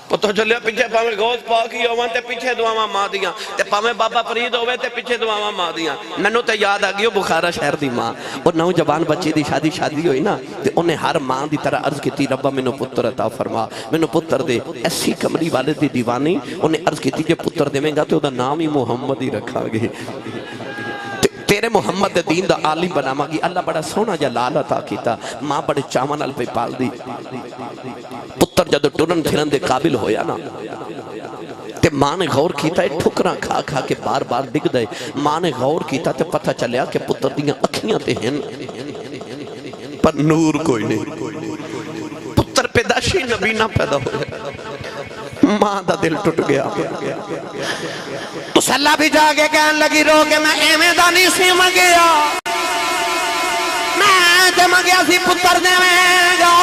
پتہ چلیا پیچھے پاویں غوث پاک ہی ہوواں تے پیچھے دعاواں ماں دیاں تے پاویں بابا فرید ہوئے تے پیچھے دعاواں ماں دیاں مینوں تے یاد آ گئی بخارا شہر دی ماں اور نوجوان بچے دی شادی ہوئی نا تے انہیں ہر ماں دی طرح عرض کیتی ربا مینوں پتر عطا فرما مینوں پتر دے ایسی کمری والے دی دیوانی انہیں عرض کیتی جے پتر دیویں گا تے اودا نام ہی محمد ہی رکھا گے تیرے محمد دین دا عالم بناما گی اللہ بڑا سونا جا لال عطا کیتا ماں بڑے چاون ال پہ پال دی پتر جدو ٹرن پھرن دے قابل ہویا نا تے ماں نے غور کیتا ہے ٹھکراں کھا کھا کے بار بار ڈگ دے ماں نے غور کیتا تے پتہ چلیا کہ پتر دیاں اکھیاں تے ہیں پر نور کوئی نہیں پتر پیداشی نبی نہ پیدا ہوئے ماں دا دل ٹوٹ گیا مسلح بھی جا کے کہن لگی رو کے میں ایمیں دا نہیں سی مگیا میں تے مگیا سی پتر دے میں گا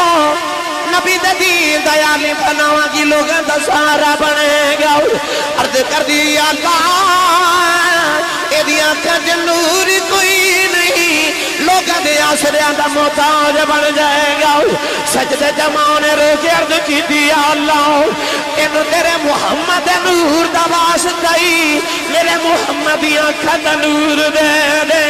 نبی دے دین دیالی بناوا کی لوگوں دا سہارا بنے گا عرض کر دی اللہ اے دیا کر نور کوئی نہیں لوگوں دے آسریاں دا محتاج بن جائے گا سجدے جماؤں نے رو کے عرض کی دیا اللہ انہوں تیرے محمد نور دا واسطہ ہی میرے محمد دی آنکھا دا نور دے دے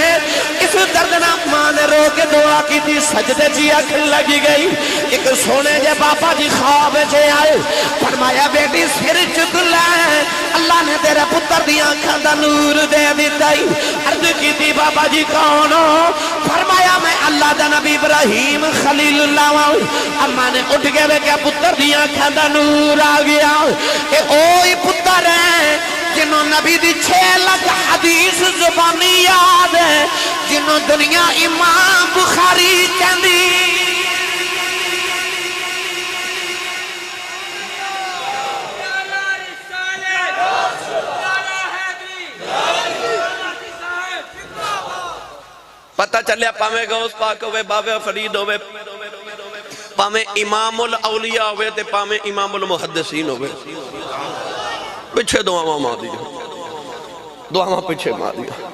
اس دردنا ماں نے رو کے دعا کی تھی سجدے جی اکھ لگی گئی ایک سونے جے باپا جی خواب جے آئے فرمایا بیٹی سر چک لائے اللہ نے تیرے پتر دی آنکھا دا نور دے دیتا ہی عرض کی تھی بابا جی کون ہو فرمایا میں اللہ دا نبی ابراہیم خلیل اللہ ہوں اماں نے اٹھ گئے کہ پتر دی آنکھا دا نور آ گیا اے اوہی پتر ہے جنہوں نبی دی 6 لاکھ حدیث زبانی یاد ہے جنہوں دنیا امام بخاری کہندی پتہ چلیا پامے غوث پاک ہوئے بابے فرید ہوئے پامے امام الاولیاء ہوئے تے پامے امام المحدثین ہوئے پچھے دعا ماں دیا دعا پچھے ماں دیا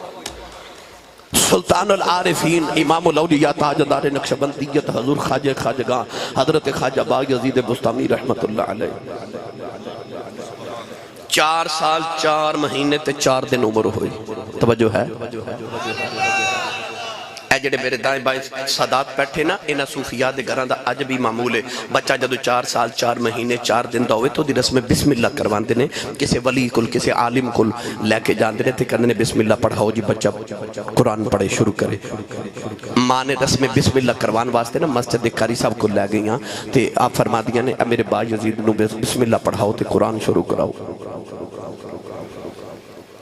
سلطان العارفین امام الاولیاء تاجدار نقشبندیت حضور خواجہ خواجگاں حضرت خواجہ بایزید بستامی رحمت اللہ علیہ 4 سال 4 مہینے تے 4 دن عمر ہوئی توجہ ہے اے جڑے میرے دائیں بائیں سادات بیٹھے نا انہا صوفیاء دے گھران دا اج بھی معمول ہے بچہ جدو 4 سال 4 مہینے 4 دن دا ہوئے تو دی رسم بسم اللہ کروان دینے کسے ولی کل کسے عالم کل لے کے جان دینے تے کرنے بسم اللہ پڑھاؤ جی بچہ قرآن پڑھے شروع کرے ماں نے رسم بسم اللہ کروان واسطے نا مسجد قاری صاحب کو لے گئی ہاں تے آپ فرما دیا نے میرے با یزید نو بسم اللہ پڑھاؤ تے قرآن شروع کراؤ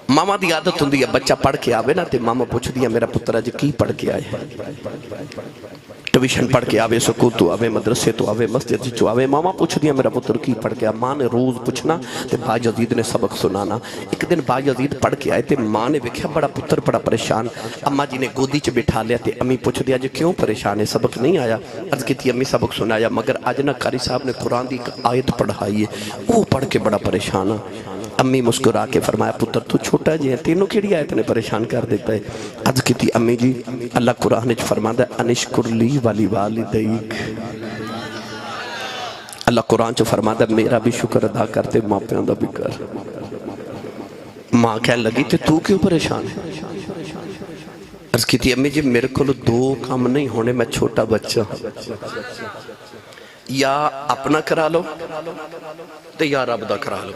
ماما دی عادت ہوں دیا بچہ پڑھ کے آوے نا تے ماما پوچھ دیا میرا پتر آج کی پڑھ کے آئے ہیں ٹویشن پڑھ کے آوے سکول تو آوے مدرسے تو آوے مسجد جو آوے ماما پوچھ دیا میرا پتر کی پڑھ کے آئے ماں نے روز پوچھنا تے با یزید نے سبق سنانا ایک دن با یزید پڑھ کے آئے تے ماں نے وکھیا بڑا پتر بڑا پریشان اماں جی نے گودی چ بٹھا لیا تے امی پوچھ دیا جو کیوں پریشان ہے سبق نہیں آیا عرض کی تھی امی سبق سنایا مگر آج نا قاری صاحب نے قرآن دی ایک آیت پڑھائی ہے وہ پڑھ کے بڑا پریشان ہے امی مسکرا کے فرمایا پتر تو چھوٹا جی ہے تینوں کیڑی آیت نے پریشان کر دیتا ہے عرض کی تھی امی جی اللہ قرآن نے فرما دا انشکر لی والی والدیک اللہ قرآن چو فرما دا میرا بھی شکر ادا کرتے ماں پیان دا بھی کر ماں کہنے لگی تھی تو کیوں پریشان ہے عرض کی تھی امی جی میرے کو 2 کام نہیں ہونے میں چھوٹا بچہ یا اپنا کرا لو تو یا رب دا کرا لو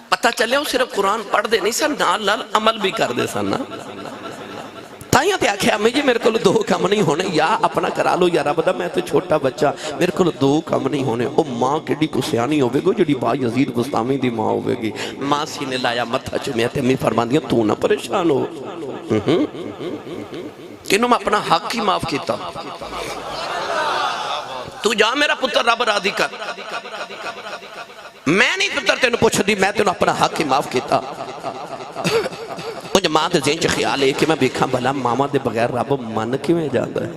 پتہ چلے ہو صرف قرآن پڑھ دے نہیں سن نال نال عمل بھی کر دے سن تائیاں تے آکھے امی جی میرے کو 2 کام نہیں ہونے یا اپنا کرا لو یا رب دا میں تو چھوٹا بچہ میرے کو 2 کام نہیں ہونے او ماں کیڑی کو سیانی ہوئے گو جڑی با یزید بستامی دی ماں ہوئے گی ماں سینے لایا متھا چمیا تے امی فرمان دیا تو نہ پریشان ہو کنوں میں اپنا حق ہی معاف کیتا تو جا میرا پتر رب راضی کر میں نہیں پتر تینوں پوچھ دی میں تینوں اپنا حق ہی معاف کیتا مجھے ماں دے ذہن چ خیال ہے کہ میں بیکھاں بھلا ماما دے بغیر رب من کیویں جاندا ہے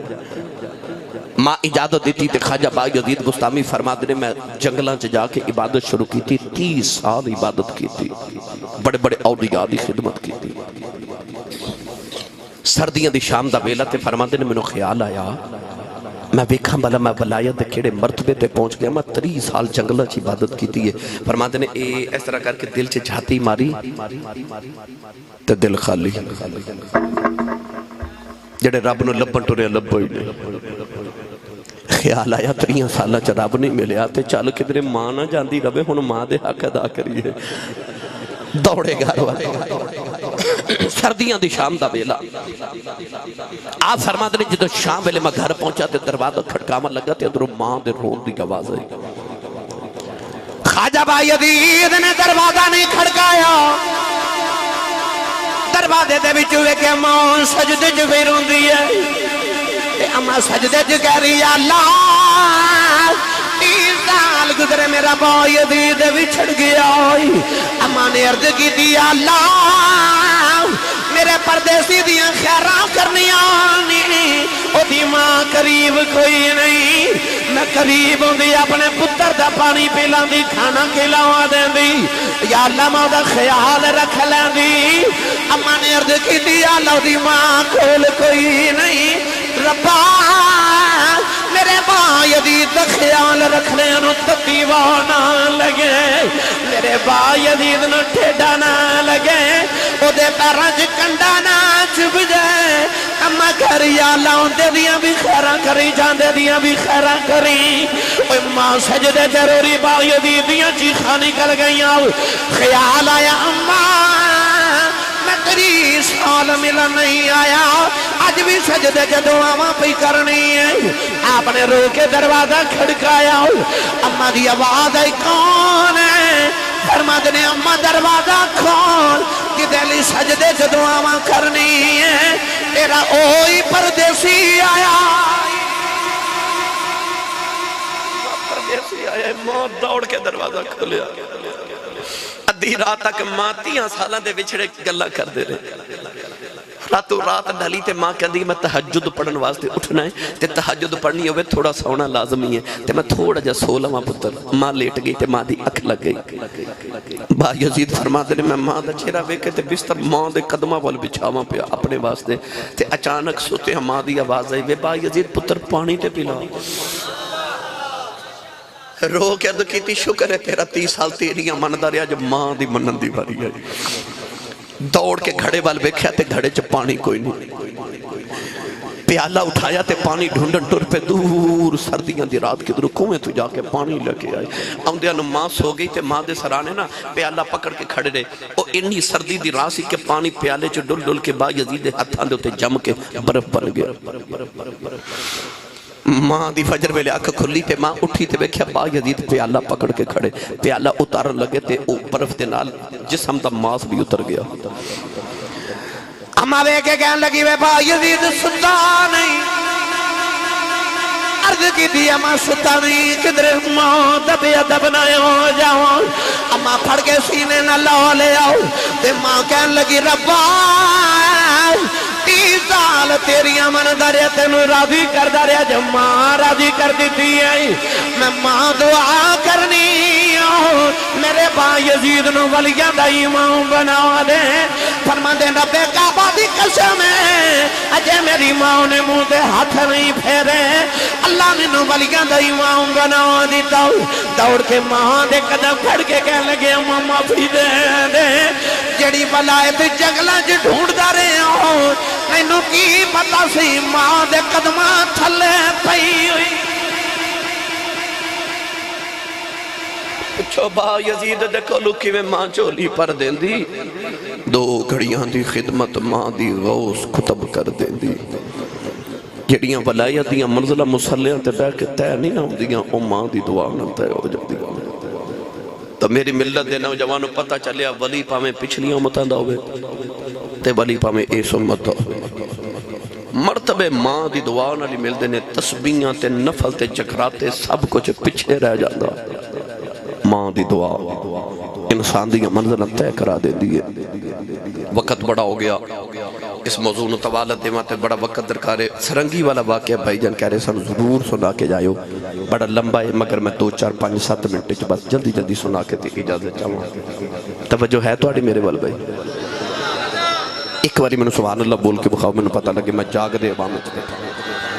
ماں اجازت دیتی تے خواجہ با یزید بستامی فرما دے میں جنگلاں چ جا کے عبادت شروع کی تھی 30 سال عبادت کی تھی بڑے بڑے اولیاء دی خدمت کی تھی سردیاں دی شام دا ویلا تے فرما دے مینوں خیال آیا میں بیکھاں بھلا میں ولایت دے کیڑے مرتبے تے پہنچ گیا میں 30 سال جنگلاں چ عبادت کیتی ہے فرماتے نے اے اس طرح کر کے دل چ جھاتی ماری تے دل خالی جڑے رب نو لبن ٹرے لبو ہی نہیں خیال آیا 30 سالاں چ رب نہیں ملیا تے چل کدھر ماں نہ جاندی رہے ہن ماں دے حق ادا کریے دوڑے گھر والے سردیاں دی شام دا ویلا آپ فرماتے نے جدو شام ویلے میں گھر پہنچا تے دروازہ کھڑکاون لگا تے ادھروں ماں دے رون دی آواز آئی خواجہ با یزید نے دروازہ نہیں کھڑکایا دروازے دے وچ ویکھے ماں سجدے وچ روندی ہے تے اماں سجدے وچ کہہ رہی اللہ 30 سال کرے میرا با یزید وچھڑ گیا اما نے عرض کی دی اللہ میرے پردیسی دیاں خیراں کرنیاں نہیں او دی ماں قریب کوئی نہیں میں قریب ہوں دی اپنے پتر دا پانی پیلان دی کھانا کھلاوا دیں دی یا اللہ ماں دا خیال رکھ لیں دی اما نے عرض کی دی اللہ دی ماں کول کوئی نہیں ربا میرے با یزید دا خیال رکھنے انہوں تقیوہ نہ لگے میرے با یزید نو ٹھیڈا نہ لگے او دے پیرانچ کنڈا نہ چب جائے اما کر یا اللہ ان دے دیاں بھی خیرہ کری جان دے دیاں بھی خیرہ کری اوہ ماں سجدے ضروری با یزید دیاں چیخاں نکل گئیاں خیال آیا اما میں تیری سال ملا نہیں آیا آج بھی سجدے کے دعاواں پہ کرنی ہے آپ نے رو کے دروازہ کھڑکایا اما دی آواز آئی کون ہے فرما دنے اما دروازہ کھول کہ دلی سجدے کے دعاواں کرنی ہے تیرا اوئی پردیسی آیا پردیسی آیا موت دوڑ کے دروازہ کھولیا ادھی رات تک ماں 30 سالاں دے وچھڑے گلا کر دے رہے راتوں رات ڈھلی تے ماں کہندی میں تہجد پڑھن واسطے اٹھنا ہے تے تہجد پڑھنی ہوئے تھوڑا سونا لازمی ہے تے میں تھوڑا جا سو لواں پتر ماں لیٹ گئی تے ماں دی اکھ لگ گئی با یزید فرما دے میں ماں دا چہرہ ویکھے تے بستر ماں دے قدمہ وال بچھاواں پیا اپنے واسطے تے اچانک سوتے ماں دی آواز آئی وے با یزید پتر پانی تے پلا رو کے عرض کیتی شکر ہے تیرا 30 سال تیریاں مندہ رہا جب ماں دی منن دی باری ہے دوڑ کے گھڑے وال بیکھیا تے گھڑے چ پانی کوئی نہیں پیالہ اٹھایا تے پانی ڈھونڈن ٹر پہ دور سردیاں دی رات کے در کنویں تو جا کے پانی لگے آئے آمدیاں نو ماں سو گئی تے ماں دے سرانے نا پیالہ پکڑ کے کھڑے رہے او انی سردی دی راسی کے پانی پیالے چ ڈل ڈل کے با یزید ہتھاں دے تے جم کے برف پر گیا ماں دی فجر ویلے آنکھ کھلی تے ماں اٹھی تے بیکھیا با یزید پیالہ پکڑ کے کھڑے پیالہ اتارن لگے تے او برف دے نال جسم دا ماس بھی اتر گیا اما بے کے کہنے لگی وے با یزید ستا نہیں عرض کی دی اما ستا نہیں کدھر ماں دب یا دب نہ ہو جاؤں اما پھڑ کے سینے نہ لاؤ لے آؤ تے ماں کہنے لگی ربا 30 سال تیری امن دریا تینو راضی کر دریا جب ماں راضی کر دیتی ہے میں ماں دعا کرنی ہوں میرے با یزید نو ولیاں دا امام بنا دے فرما دے رب کعبہ دی قسم ہے اجے میری ماں نے منہ دے ہاتھ نہیں پھیرے اللہ نے نو ولیاں دا امام بنا دیتا دوڑ کے ماں دے قدم پھڑ کے کہنے لگے اماں معافی دے دے جڑی بلائے تے جنگلاں چ ڈھونڈدا رہے ہوں مینوں کی پتہ سی ماں دے قدماں تھلے پئی ہوئی پچھو با یزید دے کولو کی میں ماں چولی پر دین دی 2 گھڑیاں دی خدمت ماں دی غوث کتب کر دین دی جڑیاں ولایہ دیاں منزلہ مسلیاں تے بے کے تے نہیں ہوں دیاں او ماں دی دعا نہ تے ہو جاتی تو میری ملت دے نوجوانوں پتہ چلیا ولی پامیں پچھلیاں امتاں دا ہوئے تے ولی پامیں ایس امت دا مرتبہ ماں دی دعا نالی مل دینے تسبیحاں تے نفل تے چکراتے سب کچھ پچھے رہ جاندہ ماں دی دعا انسان دی منزل طے کرا دے دیئے وقت بڑا ہو گیا اس موضوع نو طوالت دے ماتے بڑا وقت درکارے سرنگی والا واقعہ بھائی جان کہہ رہے سن ضرور سنا کے جائیو بڑا لمبا ہے مگر میں 2 4 5 7 منٹ بس جلدی جلدی سنا کے تے اجازت چاہوں توجہ ہے تو آڑی میرے وال بھائی ایک باری میں نے سبحان اللہ بول کے بخواہ میں نے پتہ لگے میں جاگ دے عوام میں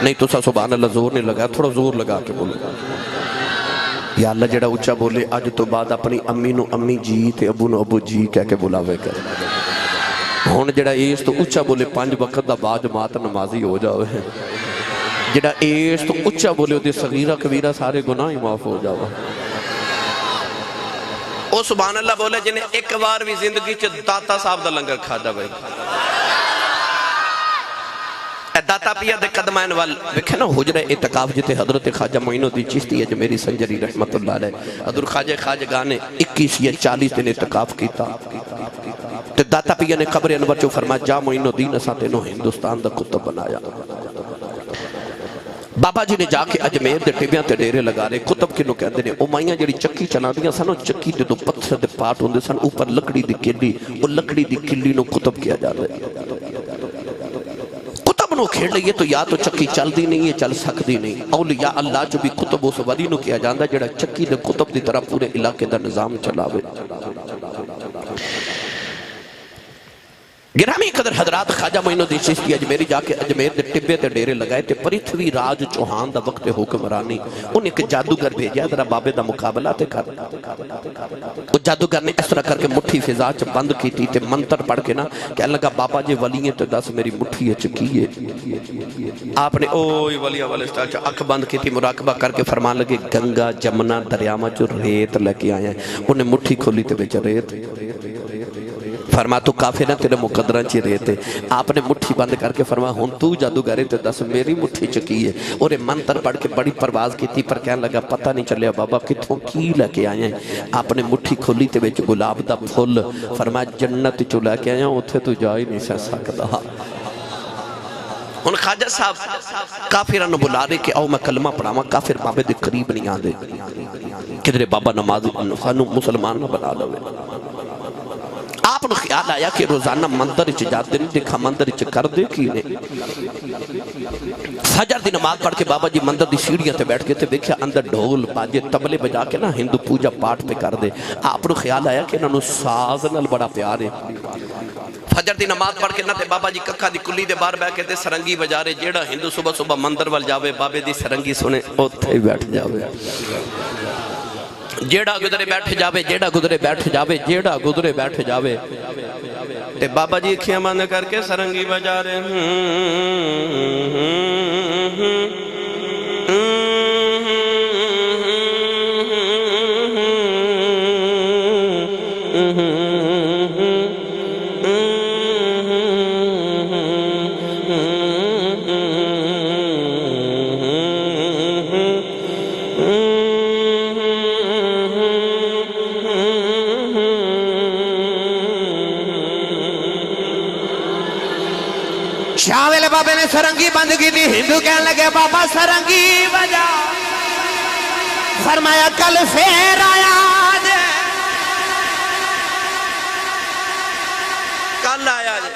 نہیں تو سا سبحان اللہ زور نہیں لگا تھوڑا زور لگا کے بولے یا اللہ جڑا اچھا بولے آج تو بعد اپنی امی نو امی جی تے ابو نو ابو جی کہہ کے بلاوے کر ہون جڑا ایس تو اچھا بولے 5 وقت دا بعد جماعت نمازی ہو جاوے جڑا ایس تو اچھا بولے دے صغیرہ کبیرہ سارے گناہ ہی معاف ہو جاوے او سبحان اللہ بولے جنہیں ایک بار بھی زندگی چھ داتا صاحب دا لنگر کھا جا بھائی داتا پیا دے قدمائن وال وکھے نا حجرہ اعتقاف جتے حضرت خواجہ معین الدین چشتی ہے جو میری سنجری رحمت اللہ علیہ حضرت خواجہ گانے 21 یا 40 دن اعتقاف کیتا تے داتا پیا نے قبر انور چو فرمایا جا معین الدین اساں تینوں ہندوستان دا کتب بنایا بابا جی نے جا کے اجمیر دے ٹبیاں تے ڈیرے لگا رہے کتب کنوں کہتے ہیں او مائیاں جڑی چکی چلا دیاں سن چکی دے تو پتھر دے پاٹ ہوندے سن اوپر لکڑی دی کلی او لکڑی دی کلی نو کتب کیا جا رہا ہے کتب نو کھیڑ لئیے تو یا تو چکی چل دی نہیں ہے چل سکتی نہیں اولیاء اللہ جو بھی کتب اس ولی نو کیا جاندہ جڑا چکی دے کتب دی طرح پورے علاقے دا نظام چلاوے گرامی قدر حضرات خواجہ معین الدین چشتی اجمیری جا کے اجمیر دے ٹبے تے ڈیرے لگائے تے پرتھوی راج چوہان دا وقت حکمرانی انہیں ایک جادوگر بھیجیا ذرا بابے دا مقابلہ تے کر وہ جادوگر نے اس طرح کر کے مٹھی فضا چ بند کی تھی تے منتر پڑھ کے نا کہنے لگا بابا جی ولییں تے دس میری مٹھی اچ کیے آپ نے اوئی ولی والے سٹائل چ اکھ بند کی تھی مراقبہ کر کے فرمان لگے گنگا جمنا دریاواں جو ریت لے کے آئے ہیں انہیں مٹھی کھولی تے بیچ ریت فرما تو کافر ہیں تیرے مقدران چی رہتے آپ نے مٹھی بند کر کے فرما ہون تو جادوگرے تے دس میری مٹھی چکی ہے اور منتر پڑھ کے بڑی پرواز کی تھی پر کہنے لگا پتہ نہیں چلیا بابا کتوں کی لے آئے ہیں آپ نے مٹھی کھولی تے بیچ گلاب دا پھول فرما جنت چو لے کے آئے ہیں اتھے تو جا ہی نہیں سہ سکتا ان خواجہ صاحب کافرانو بلا رہے کہ آؤ میں کلمہ پڑھاواں کافر بابے دے قریب نہیں آدھے کدھرے بابا نماز خانو مسلمان نہ بنا لوے آپ نے خیال آیا کہ روزانہ مندر اچھ جاتے نہیں دیکھا مندر اچھ کر دے کی نہیں فجر دی نماز پڑھ کے بابا جی مندر دی سیڑھیاں تے بیٹھ کے تے دیکھا اندر ڈھول باجے تبلے بجا کے نا ہندو پوجا پاٹ پہ کر دے آپ نے خیال آیا کہ انہوں ساز نال بڑا پیار ہے فجر دی نماز پڑھ کے نا تے بابا جی ککھا دی کلی دے بار بیٹھ کے تے سرنگی بجا رہے جیڑا ہندو صبح صبح مندر وال جاوے بابے دی سرنگی سنے اوتھے ہی بیٹھ جاوے جیڑا گدرے بیٹھ جاوے جیڑا گدرے بیٹھ جاوے جیڑا گدرے بیٹھ جاوے تے بابا جی کھیاں ماند کر کے سرنگی بجا رہے شاول بابے نے سرنگی بند کی تھی ہندو کہنے لگے بابا سرنگی بجا فرمایا کل پھر آیا جے کل آیا جے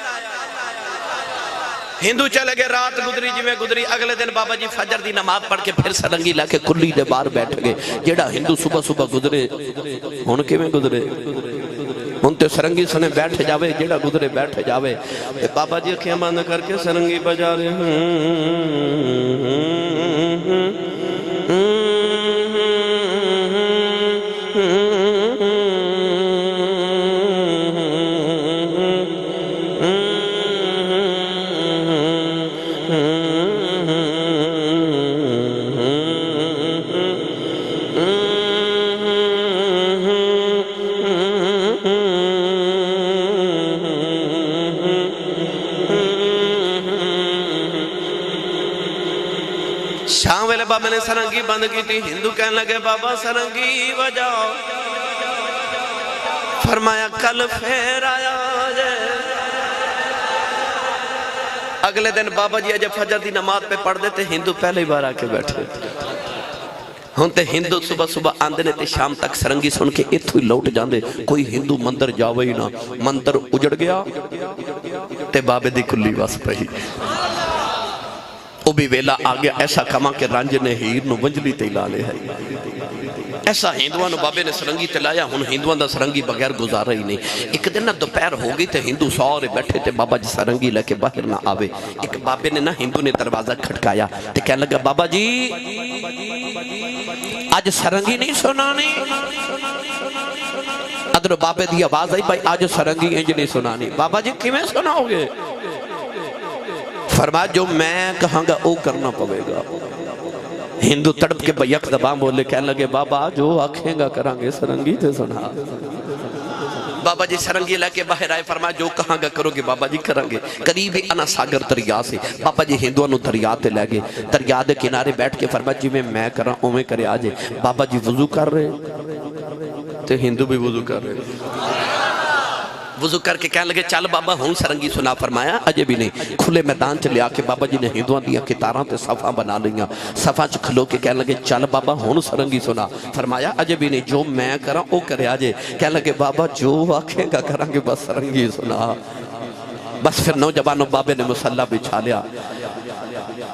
ہندو چلے گئے رات گدری جی میں گدری اگلے دن بابا جی فجر دی نماز پڑھ کے پھر سرنگی لے کے کلی دے بار بیٹھ گئے جیڑا ہندو صبح صبح گدرے ہون کے میں گدرے ہون تے سرنگی سنے بیٹھ جاوے جیڑا گدرے بیٹھ جاوے بابا جی خیمان کر کے سرنگی بجا رہے شام ویلے بابا نے سرنگی بند کی تھی ہندو کہنے لگے بابا سرنگی بجاؤ فرمایا کل پھر آیا جے اگلے دن بابا جی جب فجر دی نماز پہ پڑھ دیتے ہندو پہلے بار آ کے بیٹھے ہونتے ہندو صبح صبح آندنے تے شام تک سرنگی سن کے اتھو ہی لوٹ جاندے کوئی ہندو مندر جاوے ہی نہ مندر اجڑ گیا تے بابے دی کلی واس پہی وہ بھی ویلا آگیا ایسا کما کہ رانج نے ہیر نو ونجلی تے لالے ہے ایسا ہندوانو بابے نے سرنگی تلایا ہن ہندوان دا سرنگی بغیر گزارا ہی نہیں ایک دن نہ دوپہر ہو گئی تے ہندو سارے بیٹھے تے بابا جی سرنگی لے کے باہر نہ آوے ایک بابے نے نہ ہندو نے دروازہ کھٹکایا تے کہنے لگا بابا جی آج سرنگی نہیں سنانی ادھر بابے دی آواز آئی بھائی آج سرنگی انج نہیں سنانی بابا جی کیویں سناؤ گے فرما جو میں کہاں گا او کرنا پوے گا ہندو تڑپ کے بیک زبان بولے کہنے لگے بابا جو آکھیں گا کرانگے سرنگی تے سنا بابا جی سرنگی لے کے باہر آئے فرما جو کہاں گا کرو گے بابا جی کرانگے قریبی انا ساگر دریا سے بابا جی ہندوانو دریا تے لے گئے دریا دے کنارے بیٹھ کے فرما جی میں کران اومیں کرے آجے بابا جی وضو کر رہے تے ہندو بھی وضو کر رہے وضو کر کے کہنے لگے چل بابا ہوں سرنگی سنا. فرمایا اجے بھی نہیں. کھلے میدان چ لیا کے بابا جی نے ہندوؤں دیا کتاراں تے صفاں بنا لیاں. صفاں چ کھلو کے کہنے لگے چل بابا ہوں سرنگی سنا. فرمایا اجے بھی نہیں. جو میں کراں او کرے آجے. کہنے لگے بابا جو آکھیں گا کریں گے بس سرنگی سنا. بس پھر نوجوانوں بابے نے مصلی بچھا لیا.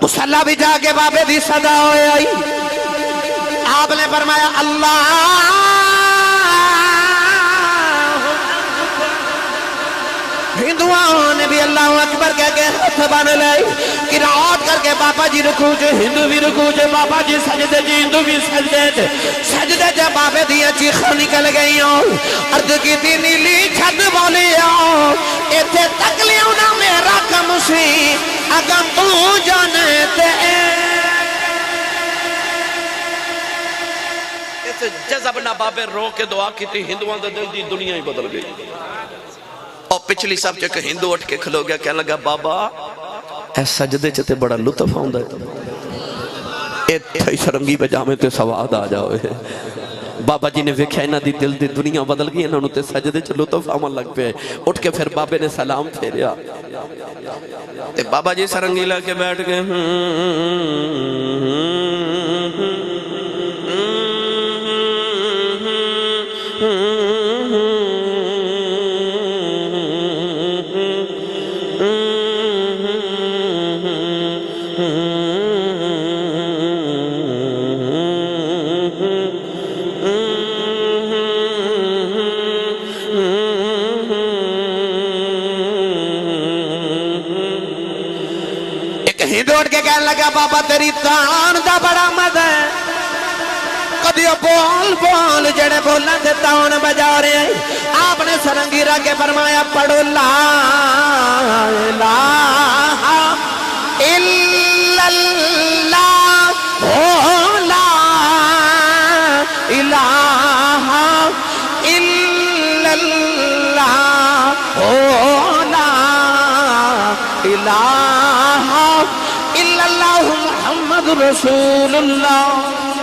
مصلی بچھا کے بابے دی صدا ہوئے آئی. آپ نے فرمایا اللہ ہندوؤں نے بھی اللہ اکبر کہہ کے ہاتھ بن لئی. قرات کر کے بابا جی رکوع چ ہندو بھی رکوع چ بابا جی سجدے جی ہندو بھی سجدے چ بابے دیا چیخاں نکل گئیاں. عرض کیتی نیلی چھت بولیا ایتھے تک لیاؤ نا میرا کم سی اگم تو جانے تے جذب نہ بابے رو کے دعا کی تھی. ہندوان دے دل دی دنیا ہی بدل گئی. اور پچھلی سب چکہ ہندو اٹھ کے کھلو گیا کہنے لگا بابا اے سجدے چتے بڑا لطف آؤندہ ہے. ایتھائی سرنگی بجامے تے سواد آ جاؤے. بابا جی نے ویکھیا انہاں دی دل دی دنیا بدل گئی. انہوں تے سجدے چ لطف آمن لگ پہ. اٹھ کے پھر بابے نے سلام پھیریا. تے بابا جی سرنگی لے کے بیٹھ گئے. ہندو اٹھ کے کہنے لگا بابا تیری تان دا بڑا مزہ ہے. کدیو بول بول جڑے بولن سے تان بجا رہے ہیں. آپ نے سرنگی رکھ کے فرمایا پڑھو لا الہ الا اللہ لا الہ الا اللہ لا الہ الا اللہ محمد رسول اللہ.